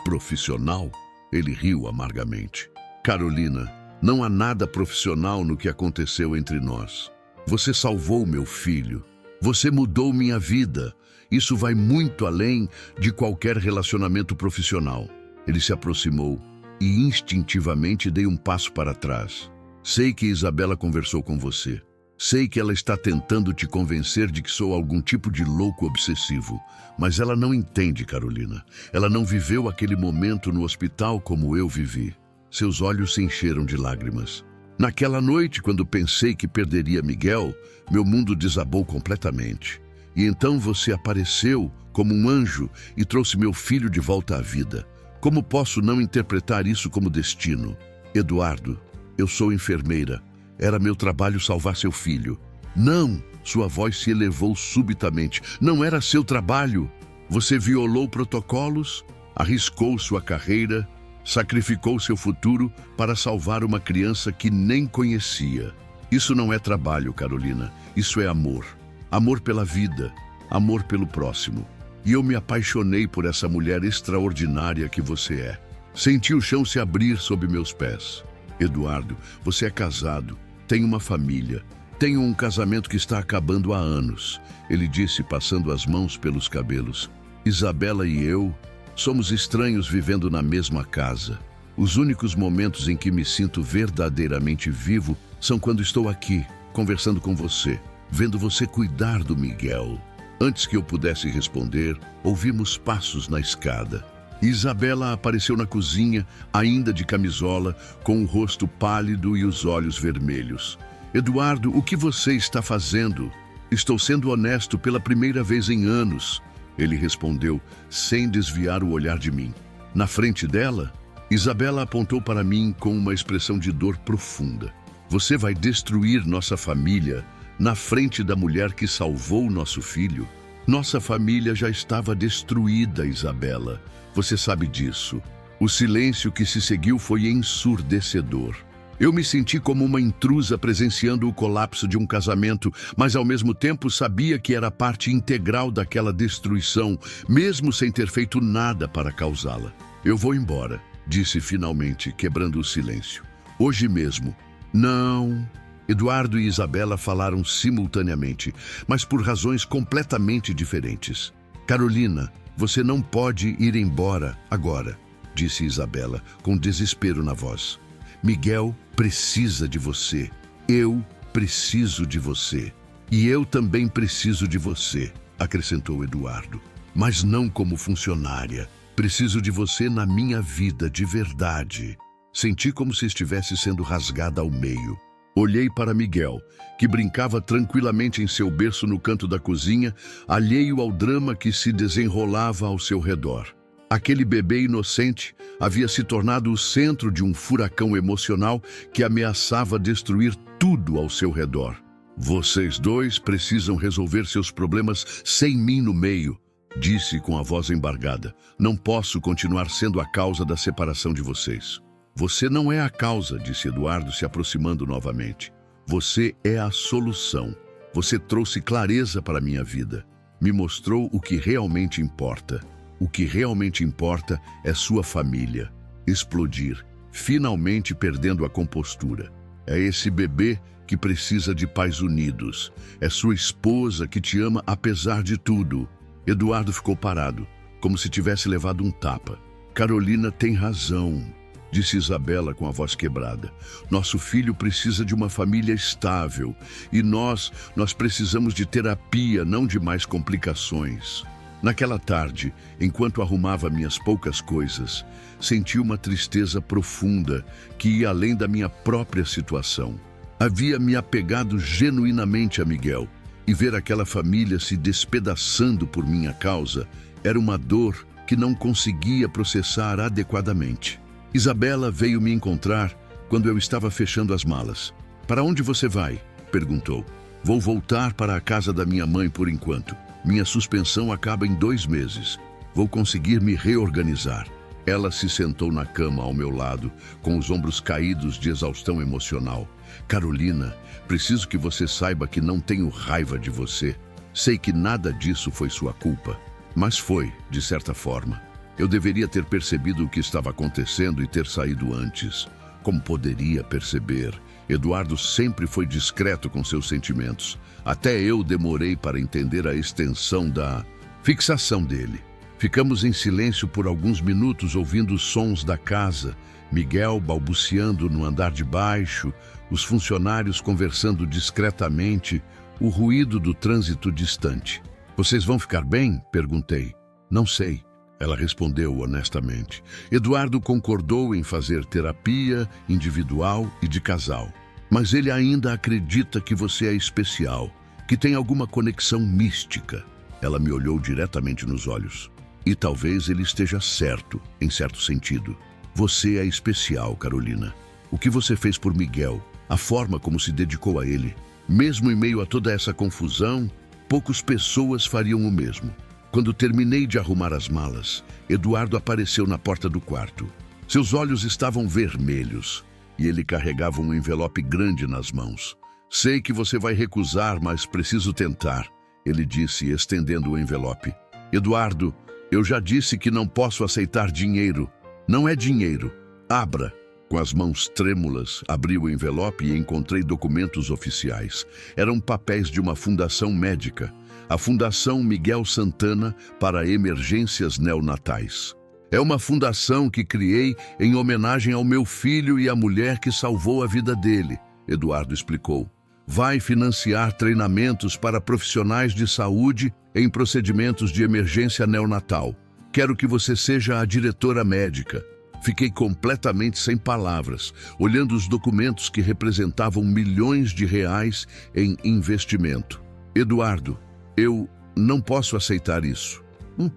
Profissional? Ele riu amargamente. Carolina, não há nada profissional no que aconteceu entre nós. Você salvou meu filho. Você mudou minha vida. Isso vai muito além de qualquer relacionamento profissional. Ele se aproximou e instintivamente dei um passo para trás. Sei que Isabela conversou com você. Sei que ela está tentando te convencer de que sou algum tipo de louco obsessivo. Mas ela não entende, Carolina. Ela não viveu aquele momento no hospital como eu vivi. Seus olhos se encheram de lágrimas. Naquela noite, quando pensei que perderia Miguel, meu mundo desabou completamente. E então você apareceu como um anjo e trouxe meu filho de volta à vida. Como posso não interpretar isso como destino? Eduardo, eu sou enfermeira. Era meu trabalho salvar seu filho. Não! Sua voz se elevou subitamente. Não era seu trabalho. Você violou protocolos, arriscou sua carreira, Sacrificou seu futuro para salvar uma criança que nem conhecia. Isso não é trabalho, Carolina. Isso é amor. Amor pela vida. Amor pelo próximo. E eu me apaixonei por essa mulher extraordinária que você é. Senti o chão se abrir sob meus pés. Eduardo, você é casado, tem uma família, tem um casamento que está acabando há anos. Ele disse, passando as mãos pelos cabelos. Isabela e eu somos estranhos vivendo na mesma casa. Os únicos momentos em que me sinto verdadeiramente vivo são quando estou aqui, conversando com você, vendo você cuidar do Miguel. Antes que eu pudesse responder, ouvimos passos na escada. Isabela apareceu na cozinha, ainda de camisola, com o rosto pálido e os olhos vermelhos. Eduardo, o que você está fazendo? Estou sendo honesto pela primeira vez em anos. Ele respondeu, sem desviar o olhar de mim. Na frente dela, Isabela apontou para mim com uma expressão de dor profunda. Você vai destruir nossa família na frente da mulher que salvou nosso filho? Nossa família já estava destruída, Isabela. Você sabe disso. O silêncio que se seguiu foi ensurdecedor. Eu me senti como uma intrusa presenciando o colapso de um casamento, mas ao mesmo tempo sabia que era parte integral daquela destruição, mesmo sem ter feito nada para causá-la. Eu vou embora, disse finalmente, quebrando o silêncio. Hoje mesmo. Não. Eduardo e Isabela falaram simultaneamente, mas por razões completamente diferentes. Carolina, você não pode ir embora agora, disse Isabela, com desespero na voz. Miguel precisa de você. Eu preciso de você. E eu também preciso de você, acrescentou Eduardo. Mas não como funcionária. Preciso de você na minha vida de verdade. Senti como se estivesse sendo rasgada ao meio. Olhei para Miguel, que brincava tranquilamente em seu berço no canto da cozinha, alheio ao drama que se desenrolava ao seu redor. Aquele bebê inocente havia se tornado o centro de um furacão emocional que ameaçava destruir tudo ao seu redor. Vocês dois precisam resolver seus problemas sem mim no meio, disse com a voz embargada. Não posso continuar sendo a causa da separação de vocês. Você não é a causa, disse Eduardo, se aproximando novamente. Você é a solução. Você trouxe clareza para a minha vida. Me mostrou o que realmente importa. O que realmente importa é sua família. Explodir, finalmente perdendo a compostura. É esse bebê que precisa de pais unidos. É sua esposa que te ama apesar de tudo. Eduardo ficou parado, como se tivesse levado um tapa. Carolina tem razão, disse Isabela com a voz quebrada. Nosso filho precisa de uma família estável e nós precisamos de terapia, não de mais complicações. Naquela tarde, enquanto arrumava minhas poucas coisas, senti uma tristeza profunda que ia além da minha própria situação. Havia me apegado genuinamente a Miguel e ver aquela família se despedaçando por minha causa era uma dor que não conseguia processar adequadamente. Isabela veio me encontrar quando eu estava fechando as malas. Para onde você vai? Perguntou. Vou voltar para a casa da minha mãe por enquanto. Minha suspensão acaba em 2 meses. Vou conseguir me reorganizar. Ela se sentou na cama ao meu lado, com os ombros caídos de exaustão emocional. Carolina, preciso que você saiba que não tenho raiva de você. Sei que nada disso foi sua culpa. Mas foi, de certa forma. Eu deveria ter percebido o que estava acontecendo e ter saído antes. Como poderia perceber? Eduardo sempre foi discreto com seus sentimentos. Até eu demorei para entender a extensão da fixação dele. Ficamos em silêncio por alguns minutos ouvindo os sons da casa. Miguel balbuciando no andar de baixo, os funcionários conversando discretamente, o ruído do trânsito distante. Vocês vão ficar bem? Perguntei. Não sei. Ela respondeu honestamente. Eduardo concordou em fazer terapia individual e de casal. Mas ele ainda acredita que você é especial, que tem alguma conexão mística. Ela me olhou diretamente nos olhos. E talvez ele esteja certo, em certo sentido. Você é especial, Carolina. O que você fez por Miguel, a forma como se dedicou a ele. Mesmo em meio a toda essa confusão, poucas pessoas fariam o mesmo. Quando terminei de arrumar as malas, Eduardo apareceu na porta do quarto. Seus olhos estavam vermelhos e ele carregava um envelope grande nas mãos. Sei que você vai recusar, mas preciso tentar, ele disse, estendendo o envelope. Eduardo, eu já disse que não posso aceitar dinheiro. Não é dinheiro. Abra. Com as mãos trêmulas, abri o envelope e encontrei documentos oficiais. Eram papéis de uma fundação médica, a Fundação Miguel Santana para Emergências Neonatais. É uma fundação que criei em homenagem ao meu filho e à mulher que salvou a vida dele, Eduardo explicou. Vai financiar treinamentos para profissionais de saúde em procedimentos de emergência neonatal. Quero que você seja a diretora médica. Fiquei completamente sem palavras, olhando os documentos que representavam milhões de reais em investimento. Eduardo, eu não posso aceitar isso.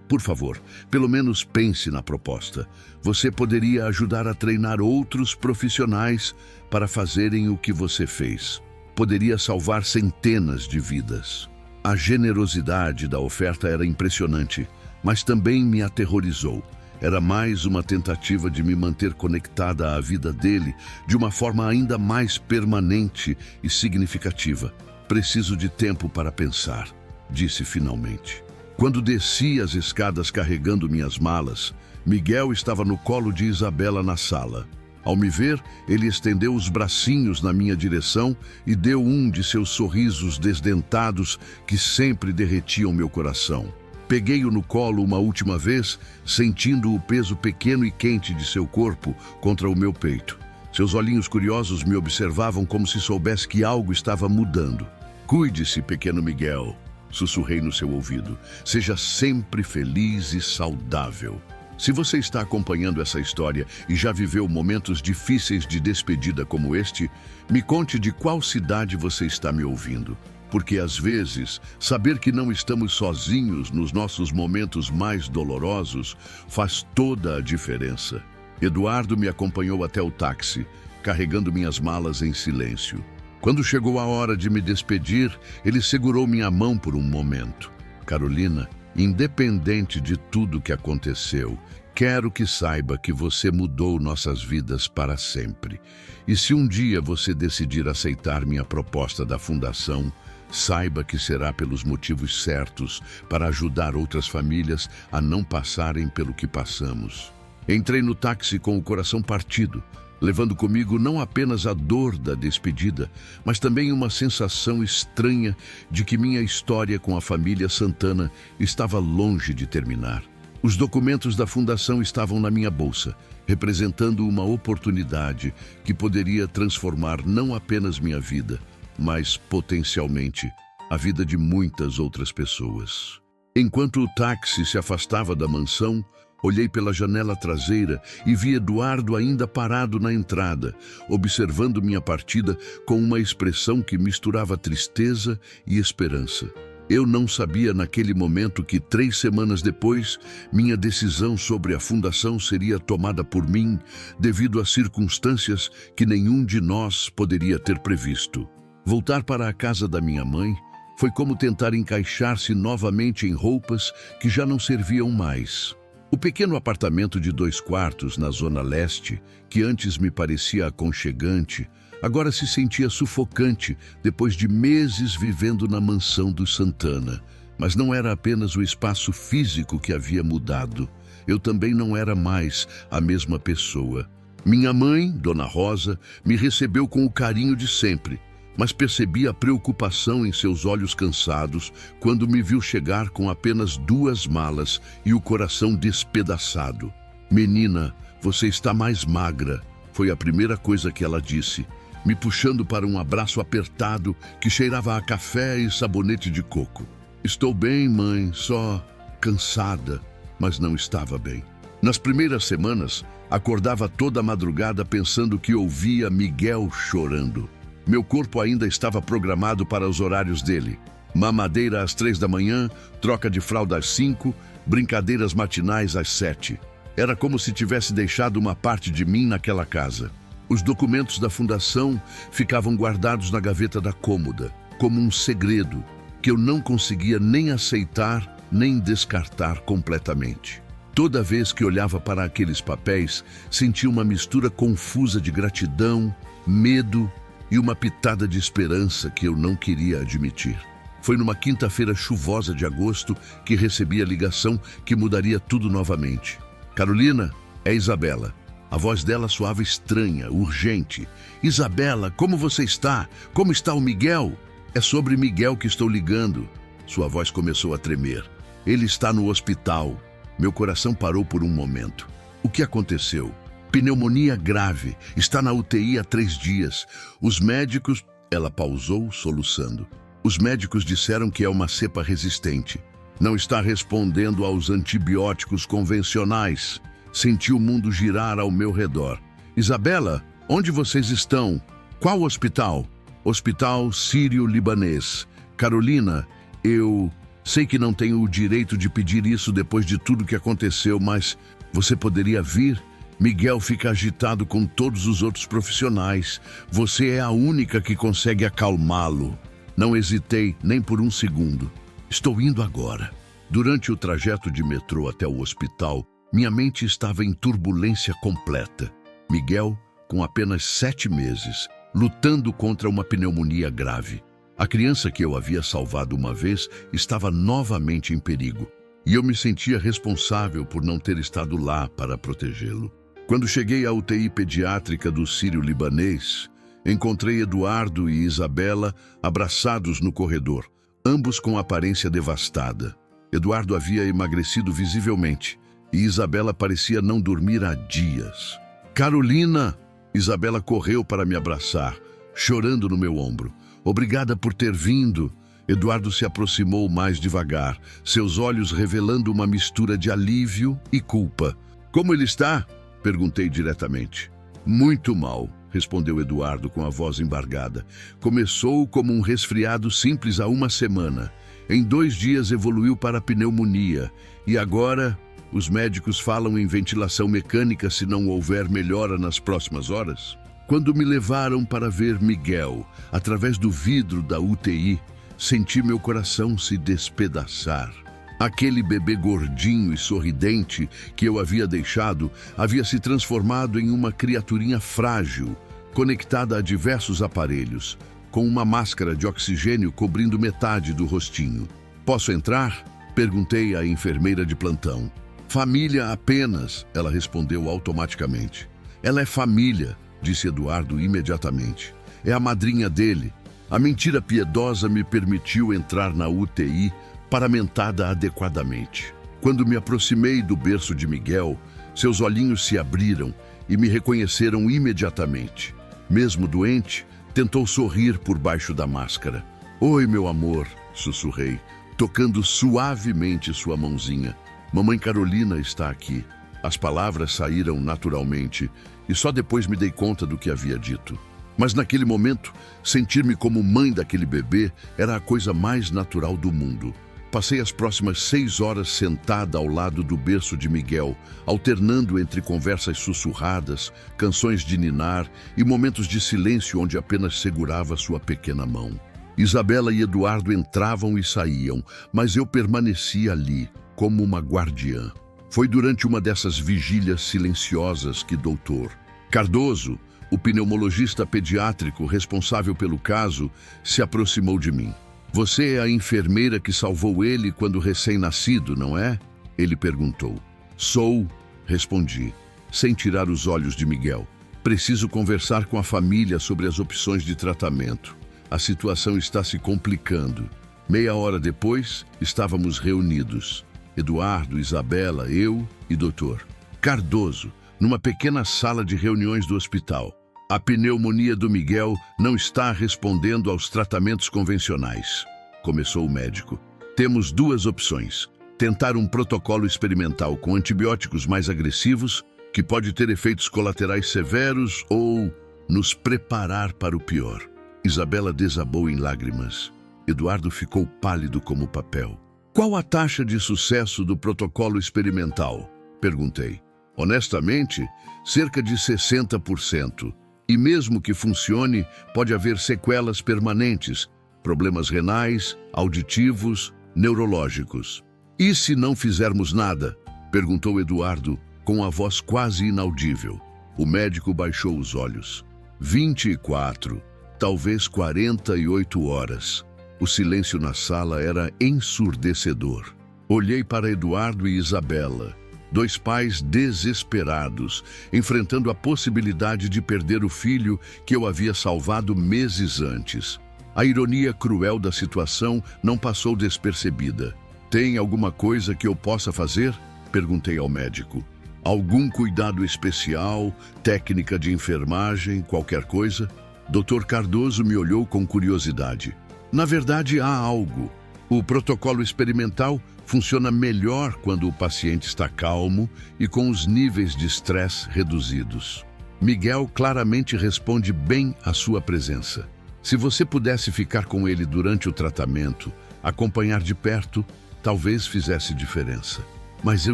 Por favor, pelo menos pense na proposta. Você poderia ajudar a treinar outros profissionais para fazerem o que você fez. Poderia salvar centenas de vidas. A generosidade da oferta era impressionante, mas também me aterrorizou. Era mais uma tentativa de me manter conectada à vida dele de uma forma ainda mais permanente e significativa. Preciso de tempo para pensar, disse finalmente. Quando desci as escadas carregando minhas malas, Miguel estava no colo de Isabela na sala. Ao me ver, ele estendeu os bracinhos na minha direção e deu um de seus sorrisos desdentados que sempre derretiam meu coração. Peguei-o no colo uma última vez, sentindo o peso pequeno e quente de seu corpo contra o meu peito. Seus olhinhos curiosos me observavam como se soubesse que algo estava mudando. Cuide-se, pequeno Miguel, sussurrei no seu ouvido. Seja sempre feliz e saudável. Se você está acompanhando essa história e já viveu momentos difíceis de despedida como este, me conte de qual cidade você está me ouvindo. Porque, às vezes, saber que não estamos sozinhos nos nossos momentos mais dolorosos faz toda a diferença. Eduardo me acompanhou até o táxi, carregando minhas malas em silêncio. Quando chegou a hora de me despedir, ele segurou minha mão por um momento. Carolina, independente de tudo que aconteceu, quero que saiba que você mudou nossas vidas para sempre. E se um dia você decidir aceitar minha proposta da fundação, saiba que será pelos motivos certos para ajudar outras famílias a não passarem pelo que passamos. Entrei no táxi com o coração partido, levando comigo não apenas a dor da despedida, mas também uma sensação estranha de que minha história com a família Santana estava longe de terminar. Os documentos da fundação estavam na minha bolsa, representando uma oportunidade que poderia transformar não apenas minha vida, mas, potencialmente, a vida de muitas outras pessoas. Enquanto o táxi se afastava da mansão, olhei pela janela traseira e vi Eduardo ainda parado na entrada, observando minha partida com uma expressão que misturava tristeza e esperança. Eu não sabia naquele momento que 3 semanas depois, minha decisão sobre a fundação seria tomada por mim devido a circunstâncias que nenhum de nós poderia ter previsto. Voltar para a casa da minha mãe foi como tentar encaixar-se novamente em roupas que já não serviam mais. O pequeno apartamento de 2 quartos na Zona Leste, que antes me parecia aconchegante, agora se sentia sufocante depois de meses vivendo na mansão dos Santana. Mas não era apenas o espaço físico que havia mudado. Eu também não era mais a mesma pessoa. Minha mãe, Dona Rosa, me recebeu com o carinho de sempre, mas percebi a preocupação em seus olhos cansados quando me viu chegar com apenas 2 malas e o coração despedaçado. "Menina, você está mais magra", foi a primeira coisa que ela disse, me puxando para um abraço apertado que cheirava a café e sabonete de coco. "Estou bem, mãe, só cansada", mas não estava bem. Nas primeiras semanas, acordava toda madrugada pensando que ouvia Miguel chorando. Meu corpo ainda estava programado para os horários dele. Mamadeira às 3 da manhã, troca de fralda às 5, brincadeiras matinais às 7. Era como se tivesse deixado uma parte de mim naquela casa. Os documentos da fundação ficavam guardados na gaveta da cômoda, como um segredo que eu não conseguia nem aceitar nem descartar completamente. Toda vez que olhava para aqueles papéis, sentia uma mistura confusa de gratidão, medo e uma pitada de esperança que eu não queria admitir. Foi numa quinta-feira chuvosa de agosto que recebi a ligação que mudaria tudo novamente. Carolina, é Isabela. A voz dela soava estranha, urgente. Isabela, como você está? Como está o Miguel? É sobre Miguel que estou ligando. Sua voz começou a tremer. Ele está no hospital. Meu coração parou por um momento. O que aconteceu? Pneumonia grave. Está na UTI há 3 dias. Os médicos... Ela pausou, soluçando. Os médicos disseram que é uma cepa resistente. Não está respondendo aos antibióticos convencionais. Senti o mundo girar ao meu redor. Isabela, onde vocês estão? Qual hospital? Hospital Sírio-Libanês. Carolina, eu sei que não tenho o direito de pedir isso depois de tudo que aconteceu, mas você poderia vir? Miguel fica agitado com todos os outros profissionais. Você é a única que consegue acalmá-lo. Não hesitei nem por um segundo. Estou indo agora. Durante o trajeto de metrô até o hospital, minha mente estava em turbulência completa. Miguel, com apenas 7 meses, lutando contra uma pneumonia grave. A criança que eu havia salvado uma vez estava novamente em perigo. E eu me sentia responsável por não ter estado lá para protegê-lo. Quando cheguei à UTI pediátrica do Sírio-Libanês, encontrei Eduardo e Isabela abraçados no corredor, ambos com aparência devastada. Eduardo havia emagrecido visivelmente e Isabela parecia não dormir há dias. Carolina! Isabela correu para me abraçar, chorando no meu ombro. Obrigada por ter vindo. Eduardo se aproximou mais devagar, seus olhos revelando uma mistura de alívio e culpa. Como ele está? Perguntei diretamente. Muito mal, respondeu Eduardo com a voz embargada. Começou como um resfriado simples há 1 semana. Em 2 dias evoluiu para pneumonia. E agora, os médicos falam em ventilação mecânica se não houver melhora nas próximas horas. Quando me levaram para ver Miguel, através do vidro da UTI, senti meu coração se despedaçar. Aquele bebê gordinho e sorridente que eu havia deixado havia se transformado em uma criaturinha frágil, conectada a diversos aparelhos, com uma máscara de oxigênio cobrindo metade do rostinho. Posso entrar? Perguntei à enfermeira de plantão. Família apenas, ela respondeu automaticamente. Ela é família, disse Eduardo imediatamente. É a madrinha dele. A mentira piedosa me permitiu entrar na UTI paramentada adequadamente. Quando me aproximei do berço de Miguel, seus olhinhos se abriram e me reconheceram imediatamente. Mesmo doente, tentou sorrir por baixo da máscara. Oi, meu amor, sussurrei, tocando suavemente sua mãozinha. Mamãe Carolina está aqui. As palavras saíram naturalmente e só depois me dei conta do que havia dito. Mas naquele momento, sentir-me como mãe daquele bebê era a coisa mais natural do mundo. Passei as próximas 6 horas sentada ao lado do berço de Miguel, alternando entre conversas sussurradas, canções de ninar e momentos de silêncio onde apenas segurava sua pequena mão. Isabela e Eduardo entravam e saíam, mas eu permanecia ali, como uma guardiã. Foi durante uma dessas vigílias silenciosas que Dr. Cardoso, o pneumologista pediátrico responsável pelo caso, se aproximou de mim. Você é a enfermeira que salvou ele quando recém-nascido, não é? Ele perguntou. Sou, respondi, sem tirar os olhos de Miguel. Preciso conversar com a família sobre as opções de tratamento. A situação está se complicando. Meia hora depois, estávamos reunidos. Eduardo, Isabela, eu e Dr. Cardoso, numa pequena sala de reuniões do hospital. A pneumonia do Miguel não está respondendo aos tratamentos convencionais, começou o médico. Temos 2 opções. Tentar um protocolo experimental com antibióticos mais agressivos, que pode ter efeitos colaterais severos, ou nos preparar para o pior. Isabela desabou em lágrimas. Eduardo ficou pálido como papel. Qual a taxa de sucesso do protocolo experimental? Perguntei. Honestamente, cerca de 60%. E mesmo que funcione, pode haver sequelas permanentes, problemas renais, auditivos, neurológicos. E se não fizermos nada? Perguntou Eduardo, com a voz quase inaudível. O médico baixou os olhos. 24, talvez 48 horas. O silêncio na sala era ensurdecedor. Olhei para Eduardo e Isabela, dois pais desesperados, enfrentando a possibilidade de perder o filho que eu havia salvado meses antes. A ironia cruel da situação não passou despercebida. Tem alguma coisa que eu possa fazer? Perguntei ao médico. Algum cuidado especial, técnica de enfermagem, qualquer coisa? Dr. Cardoso me olhou com curiosidade. Na verdade, há algo. O protocolo experimental funciona melhor quando o paciente está calmo e com os níveis de estresse reduzidos. Miguel claramente responde bem à sua presença. Se você pudesse ficar com ele durante o tratamento, acompanhar de perto, talvez fizesse diferença. Mas eu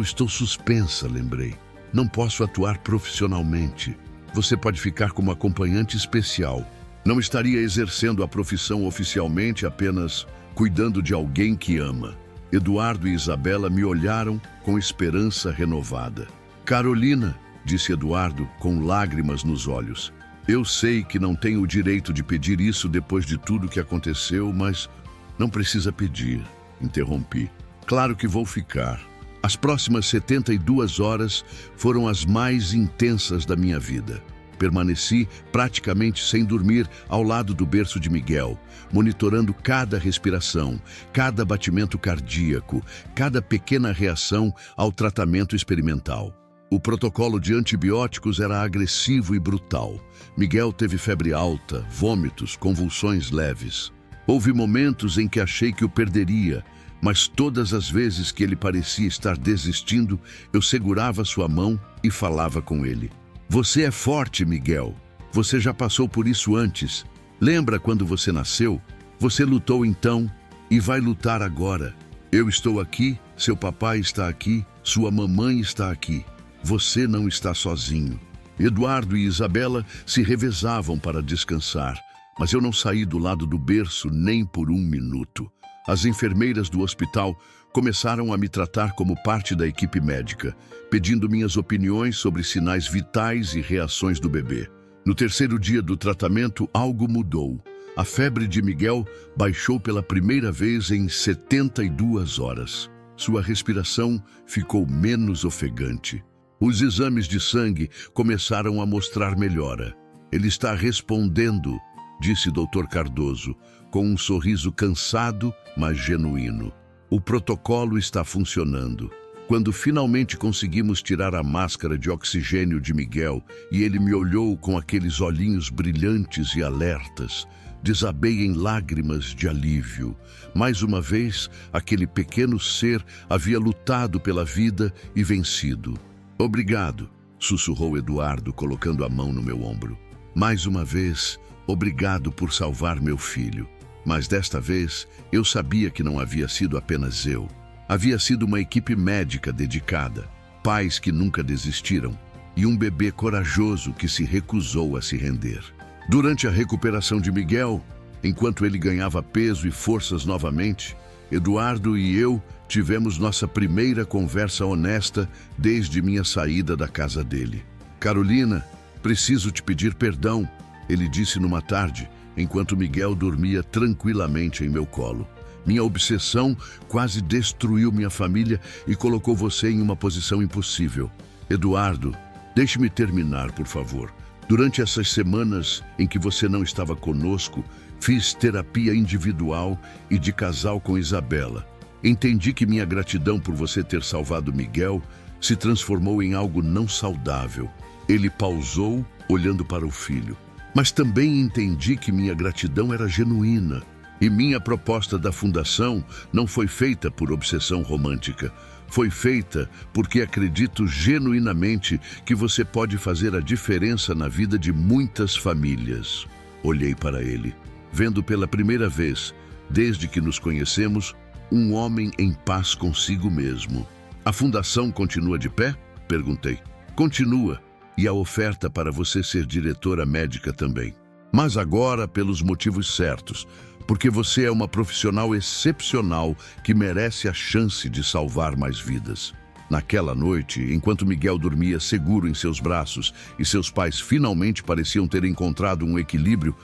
estou suspensa, lembrei. Não posso atuar profissionalmente. Você pode ficar como acompanhante especial. Não estaria exercendo a profissão oficialmente, apenas cuidando de alguém que ama. Eduardo e Isabela me olharam com esperança renovada. Carolina, disse Eduardo, com lágrimas nos olhos. Eu sei que não tenho o direito de pedir isso depois de tudo que aconteceu, mas não precisa pedir, interrompi. Claro que vou ficar. As próximas 72 horas foram as mais intensas da minha vida. Permaneci praticamente sem dormir ao lado do berço de Miguel, monitorando cada respiração, cada batimento cardíaco, cada pequena reação ao tratamento experimental. O protocolo de antibióticos era agressivo e brutal. Miguel teve febre alta, vômitos, convulsões leves. Houve momentos em que achei que o perderia, mas todas as vezes que ele parecia estar desistindo, eu segurava sua mão e falava com ele. Você é forte, Miguel. Você já passou por isso antes. Lembra quando você nasceu? Você lutou então e vai lutar agora. Eu estou aqui, seu papai está aqui, sua mamãe está aqui. Você não está sozinho. Eduardo e Isabela se revezavam para descansar, mas eu não saí do lado do berço nem por um minuto. As enfermeiras do hospital começaram a me tratar como parte da equipe médica, pedindo minhas opiniões sobre sinais vitais e reações do bebê. No terceiro dia do tratamento, algo mudou. A febre de Miguel baixou pela primeira vez em 72 horas. Sua respiração ficou menos ofegante. Os exames de sangue começaram a mostrar melhora. Ele está respondendo, disse Dr. Cardoso, com um sorriso cansado, mas genuíno. O protocolo está funcionando. Quando finalmente conseguimos tirar a máscara de oxigênio de Miguel e ele me olhou com aqueles olhinhos brilhantes e alertas, desabei em lágrimas de alívio. Mais uma vez, aquele pequeno ser havia lutado pela vida e vencido. Obrigado, sussurrou Eduardo, colocando a mão no meu ombro. Mais uma vez, obrigado por salvar meu filho. Mas desta vez, eu sabia que não havia sido apenas eu. Havia sido uma equipe médica dedicada, pais que nunca desistiram e um bebê corajoso que se recusou a se render. Durante a recuperação de Miguel, enquanto ele ganhava peso e forças novamente, Eduardo e eu tivemos nossa primeira conversa honesta desde minha saída da casa dele. Carolina, preciso te pedir perdão, ele disse numa tarde, enquanto Miguel dormia tranquilamente em meu colo. Minha obsessão quase destruiu minha família e colocou você em uma posição impossível. Eduardo, deixe-me terminar, por favor. Durante essas semanas em que você não estava conosco, fiz terapia individual e de casal com Isabela. Entendi que minha gratidão por você ter salvado Miguel se transformou em algo não saudável. Ele pausou, olhando para o filho. Mas também entendi que minha gratidão era genuína. E minha proposta da fundação não foi feita por obsessão romântica. Foi feita porque acredito genuinamente que você pode fazer a diferença na vida de muitas famílias. Olhei para ele, vendo pela primeira vez, desde que nos conhecemos, um homem em paz consigo mesmo. A fundação continua de pé? Perguntei. Continua. E a oferta para você ser diretora médica também. Mas agora pelos motivos certos, porque você é uma profissional excepcional que merece a chance de salvar mais vidas. Naquela noite, enquanto Miguel dormia seguro em seus braços e seus pais finalmente pareciam ter encontrado um equilíbrio,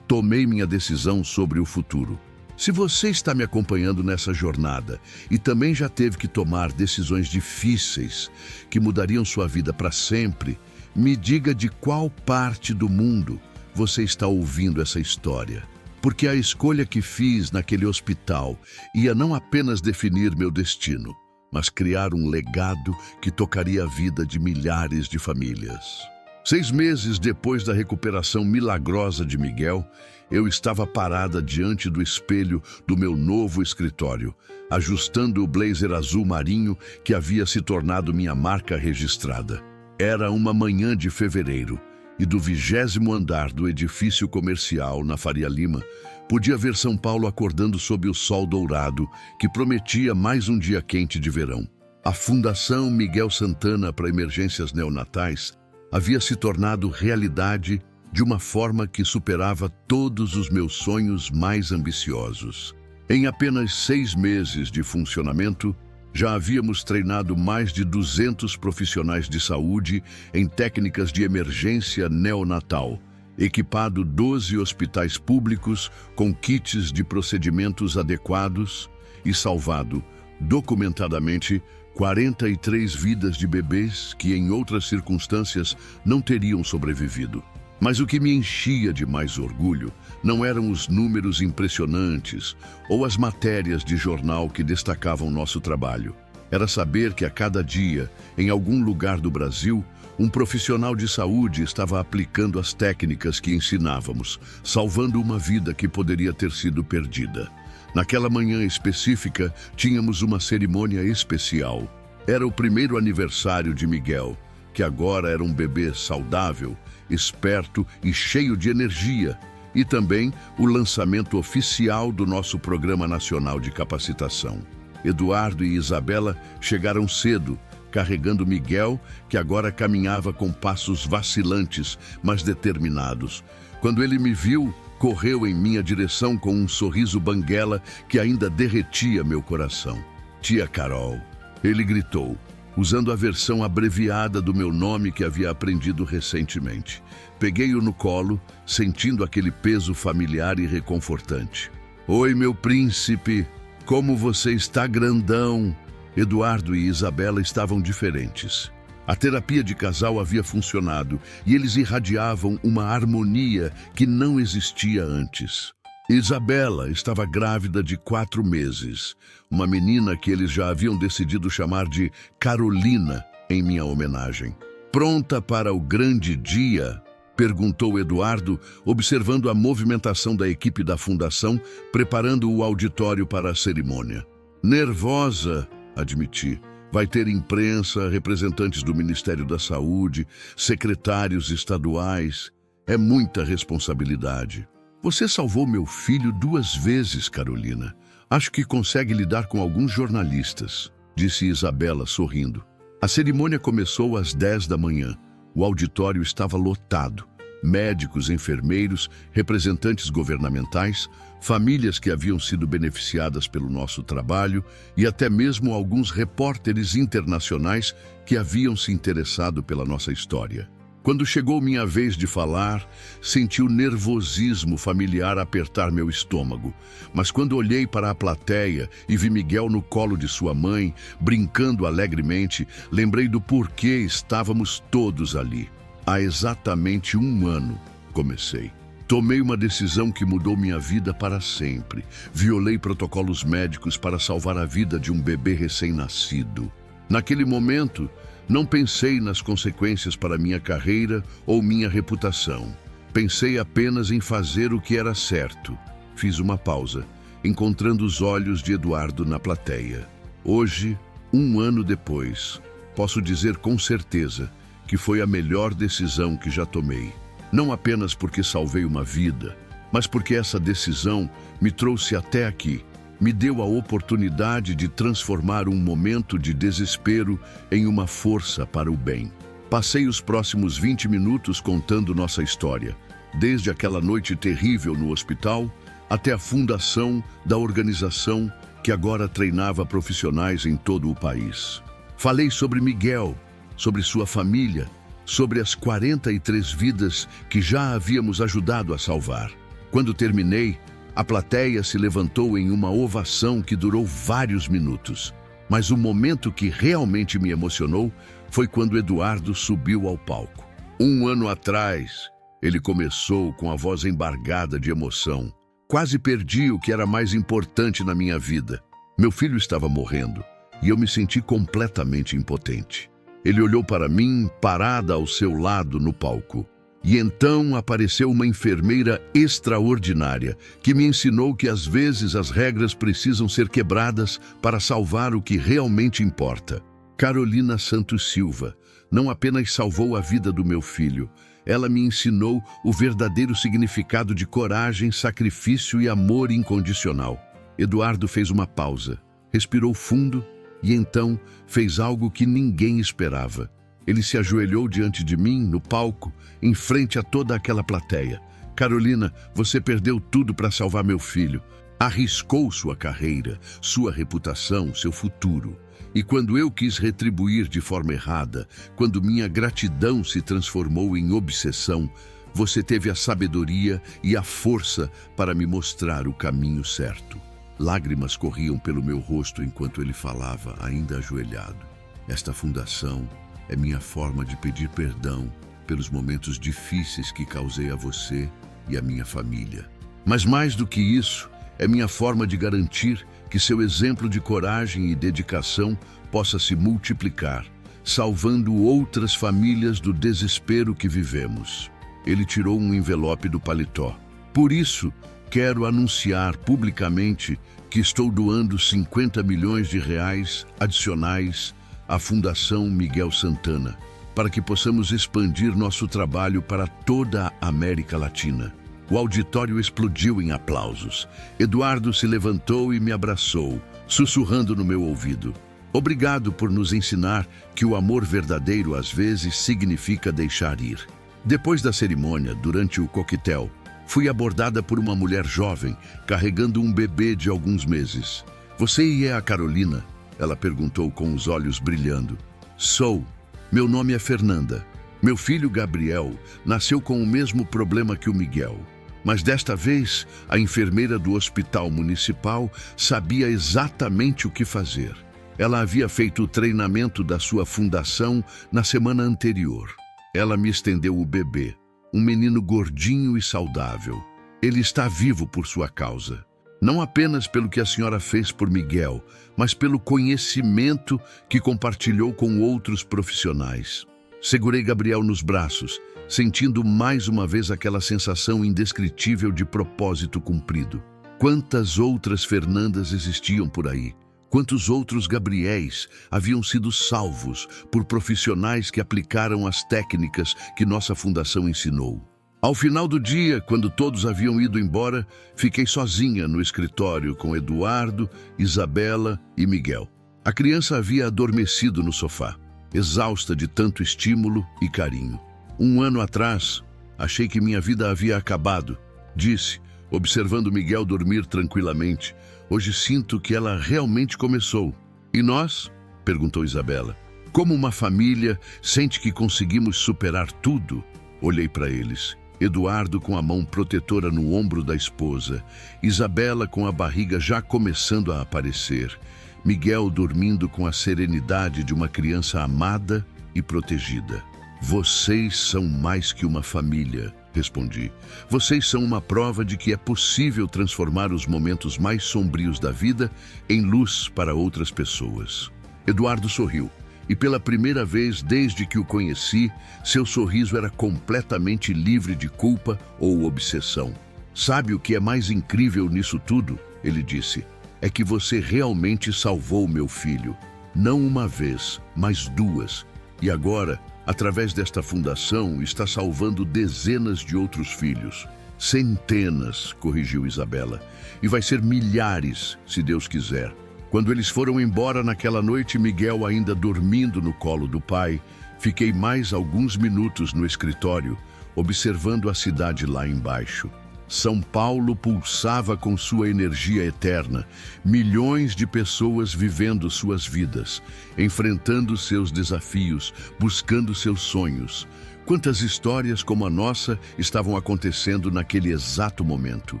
tomei minha decisão sobre o futuro. Se você está me acompanhando nessa jornada e também já teve que tomar decisões difíceis que mudariam sua vida para sempre, me diga de qual parte do mundo você está ouvindo essa história. Porque a escolha que fiz naquele hospital ia não apenas definir meu destino, mas criar um legado que tocaria a vida de milhares de famílias. 6 meses depois da recuperação milagrosa de Miguel, eu estava parada diante do espelho do meu novo escritório, ajustando o blazer azul marinho que havia se tornado minha marca registrada. Era uma manhã de fevereiro e do 20º andar do edifício comercial na Faria Lima, podia ver São Paulo acordando sob o sol dourado que prometia mais um dia quente de verão. A Fundação Miguel Santana para Emergências Neonatais havia se tornado realidade de uma forma que superava todos os meus sonhos mais ambiciosos. Em apenas 6 meses de funcionamento, já havíamos treinado mais de 200 profissionais de saúde em técnicas de emergência neonatal, equipado 12 hospitais públicos com kits de procedimentos adequados e salvado, documentadamente, 43 vidas de bebês que, em outras circunstâncias, não teriam sobrevivido. Mas o que me enchia de mais orgulho não eram os números impressionantes ou as matérias de jornal que destacavam nosso trabalho. Era saber que a cada dia, em algum lugar do Brasil, um profissional de saúde estava aplicando as técnicas que ensinávamos, salvando uma vida que poderia ter sido perdida. Naquela manhã específica, tínhamos uma cerimônia especial. Era o primeiro aniversário de Miguel, que agora era um bebê saudável, esperto e cheio de energia, e também o lançamento oficial do nosso Programa Nacional de Capacitação. Eduardo e Isabela chegaram cedo, carregando Miguel, que agora caminhava com passos vacilantes, mas determinados. Quando ele me viu, correu em minha direção com um sorriso banguela que ainda derretia meu coração. "Tia Carol", ele gritou, usando a versão abreviada do meu nome que havia aprendido recentemente. Peguei-o no colo, sentindo aquele peso familiar e reconfortante. "Oi, meu príncipe, como você está grandão!" Eduardo e Isabela estavam diferentes. A terapia de casal havia funcionado e eles irradiavam uma harmonia que não existia antes. Isabela estava grávida de 4 meses, uma menina que eles já haviam decidido chamar de Carolina em minha homenagem. "Pronta para o grande dia?" perguntou Eduardo, observando a movimentação da equipe da fundação, preparando o auditório para a cerimônia. "Nervosa", admiti. "Vai ter imprensa, representantes do Ministério da Saúde, secretários estaduais. É muita responsabilidade." "Você salvou meu filho 2 vezes, Carolina. Acho que consegue lidar com alguns jornalistas", disse Isabela, sorrindo. A cerimônia começou às 10 da manhã. O auditório estava lotado. Médicos, enfermeiros, representantes governamentais, famílias que haviam sido beneficiadas pelo nosso trabalho e até mesmo alguns repórteres internacionais que haviam se interessado pela nossa história. Quando chegou minha vez de falar, senti o nervosismo familiar apertar meu estômago. Mas quando olhei para a plateia e vi Miguel no colo de sua mãe, brincando alegremente, lembrei do porquê estávamos todos ali. Há exatamente 1 ano, comecei. Tomei uma decisão que mudou minha vida para sempre. Violei protocolos médicos para salvar a vida de um bebê recém-nascido. Naquele momento, não pensei nas consequências para minha carreira ou minha reputação. Pensei apenas em fazer o que era certo. Fiz uma pausa, encontrando os olhos de Eduardo na plateia. Hoje, 1 ano depois, posso dizer com certeza que foi a melhor decisão que já tomei. Não apenas porque salvei uma vida, mas porque essa decisão me trouxe até aqui. Me deu a oportunidade de transformar um momento de desespero em uma força para o bem. Passei os próximos 20 minutos contando nossa história, desde aquela noite terrível no hospital até a fundação da organização que agora treinava profissionais em todo o país. Falei sobre Miguel, sobre sua família, sobre as 43 vidas que já havíamos ajudado a salvar. Quando terminei, a plateia se levantou em uma ovação que durou vários minutos. Mas o momento que realmente me emocionou foi quando Eduardo subiu ao palco. 1 ano atrás, ele começou com a voz embargada de emoção. Quase perdi o que era mais importante na minha vida. Meu filho estava morrendo e eu me senti completamente impotente. Ele olhou para mim, parada ao seu lado no palco. E então apareceu uma enfermeira extraordinária que me ensinou que às vezes as regras precisam ser quebradas para salvar o que realmente importa. Carolina Santos Silva não apenas salvou a vida do meu filho, ela me ensinou o verdadeiro significado de coragem, sacrifício e amor incondicional. Eduardo fez uma pausa, respirou fundo e então fez algo que ninguém esperava. Ele se ajoelhou diante de mim, no palco, em frente a toda aquela plateia. Carolina, você perdeu tudo para salvar meu filho. Arriscou sua carreira, sua reputação, seu futuro. E quando eu quis retribuir de forma errada, quando minha gratidão se transformou em obsessão, você teve a sabedoria e a força para me mostrar o caminho certo. Lágrimas corriam pelo meu rosto enquanto ele falava, ainda ajoelhado. Esta fundação é minha forma de pedir perdão pelos momentos difíceis que causei a você e a minha família. Mas mais do que isso, é minha forma de garantir que seu exemplo de coragem e dedicação possa se multiplicar, salvando outras famílias do desespero que vivemos. Ele tirou um envelope do paletó. Por isso, quero anunciar publicamente que estou doando 50 milhões de reais adicionais à Fundação Miguel Santana, para que possamos expandir nosso trabalho para toda a América Latina. O auditório explodiu em aplausos. Eduardo se levantou e me abraçou, sussurrando no meu ouvido. Obrigado por nos ensinar que o amor verdadeiro às vezes significa deixar ir. Depois da cerimônia, durante o coquetel, fui abordada por uma mulher jovem, carregando um bebê de alguns meses. Você é a Carolina? Ela perguntou com os olhos brilhando. Sou. Meu nome é Fernanda. Meu filho Gabriel nasceu com o mesmo problema que o Miguel. Mas desta vez, a enfermeira do hospital municipal sabia exatamente o que fazer. Ela havia feito o treinamento da sua fundação na semana anterior. Ela me estendeu o bebê, um menino gordinho e saudável. Ele está vivo por sua causa. Não apenas pelo que a senhora fez por Miguel, mas pelo conhecimento que compartilhou com outros profissionais. Segurei Gabriel nos braços, sentindo mais uma vez aquela sensação indescritível de propósito cumprido. Quantas outras Fernandas existiam por aí? Quantos outros Gabriéis haviam sido salvos por profissionais que aplicaram as técnicas que nossa fundação ensinou? Ao final do dia, quando todos haviam ido embora, fiquei sozinha no escritório com Eduardo, Isabela e Miguel. A criança havia adormecido no sofá, exausta de tanto estímulo e carinho. 1 ano atrás, achei que minha vida havia acabado, disse, observando Miguel dormir tranquilamente. Hoje sinto que ela realmente começou. E nós? Perguntou Isabela. Como uma família sente que conseguimos superar tudo? Olhei para eles. Eduardo com a mão protetora no ombro da esposa, Isabela com a barriga já começando a aparecer, Miguel dormindo com a serenidade de uma criança amada e protegida. Vocês são mais que uma família, respondi. Vocês são uma prova de que é possível transformar os momentos mais sombrios da vida em luz para outras pessoas. Eduardo sorriu. E pela primeira vez desde que o conheci, seu sorriso era completamente livre de culpa ou obsessão. Sabe o que é mais incrível nisso tudo? Ele disse. É que você realmente salvou meu filho. Não uma vez, mas 2. E agora, através desta fundação, está salvando dezenas de outros filhos. Centenas, corrigiu Isabela. E vai ser milhares, se Deus quiser. Quando eles foram embora naquela noite, Miguel ainda dormindo no colo do pai, fiquei mais alguns minutos no escritório, observando a cidade lá embaixo. São Paulo pulsava com sua energia eterna, milhões de pessoas vivendo suas vidas, enfrentando seus desafios, buscando seus sonhos. Quantas histórias como a nossa estavam acontecendo naquele exato momento?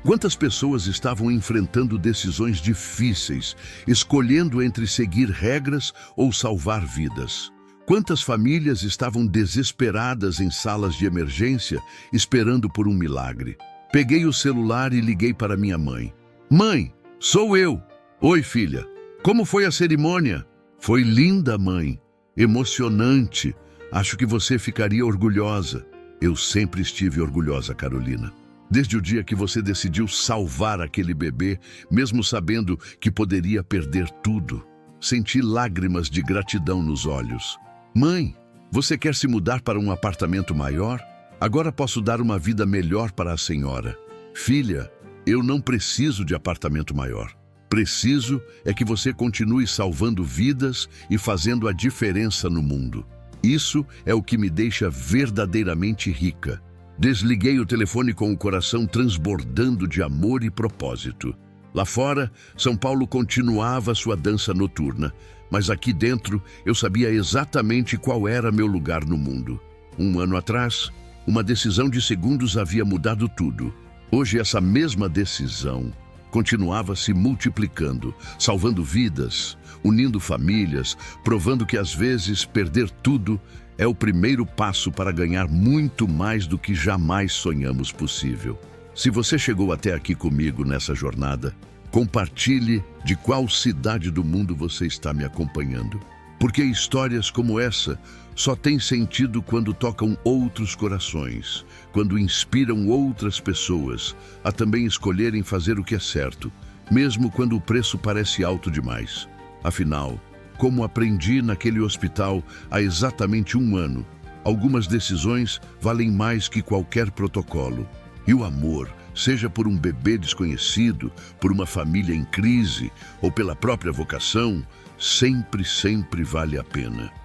Quantas pessoas estavam enfrentando decisões difíceis, escolhendo entre seguir regras ou salvar vidas? Quantas famílias estavam desesperadas em salas de emergência, esperando por um milagre? Peguei o celular e liguei para minha mãe. Mãe, sou eu. Oi, filha. Como foi a cerimônia? Foi linda, mãe. Emocionante. Acho que você ficaria orgulhosa. Eu sempre estive orgulhosa, Carolina. Desde o dia que você decidiu salvar aquele bebê, mesmo sabendo que poderia perder tudo, senti lágrimas de gratidão nos olhos. Mãe, você quer se mudar para um apartamento maior? Agora posso dar uma vida melhor para a senhora. Filha, eu não preciso de apartamento maior. Preciso é que você continue salvando vidas e fazendo a diferença no mundo. Isso é o que me deixa verdadeiramente rica. Desliguei o telefone com o coração transbordando de amor e propósito. Lá fora, São Paulo continuava sua dança noturna, mas aqui dentro eu sabia exatamente qual era meu lugar no mundo. Um ano atrás, uma decisão de segundos havia mudado tudo. Hoje essa mesma decisão continuava se multiplicando, salvando vidas, unindo famílias, provando que às vezes perder tudo é o primeiro passo para ganhar muito mais do que jamais sonhamos possível. Se você chegou até aqui comigo nessa jornada, compartilhe de qual cidade do mundo você está me acompanhando. Porque histórias como essa só têm sentido quando tocam outros corações, quando inspiram outras pessoas a também escolherem fazer o que é certo, mesmo quando o preço parece alto demais. Afinal, como aprendi naquele hospital há exatamente um ano, algumas decisões valem mais que qualquer protocolo. E o amor, seja por um bebê desconhecido, por uma família em crise ou pela própria vocação, sempre vale a pena.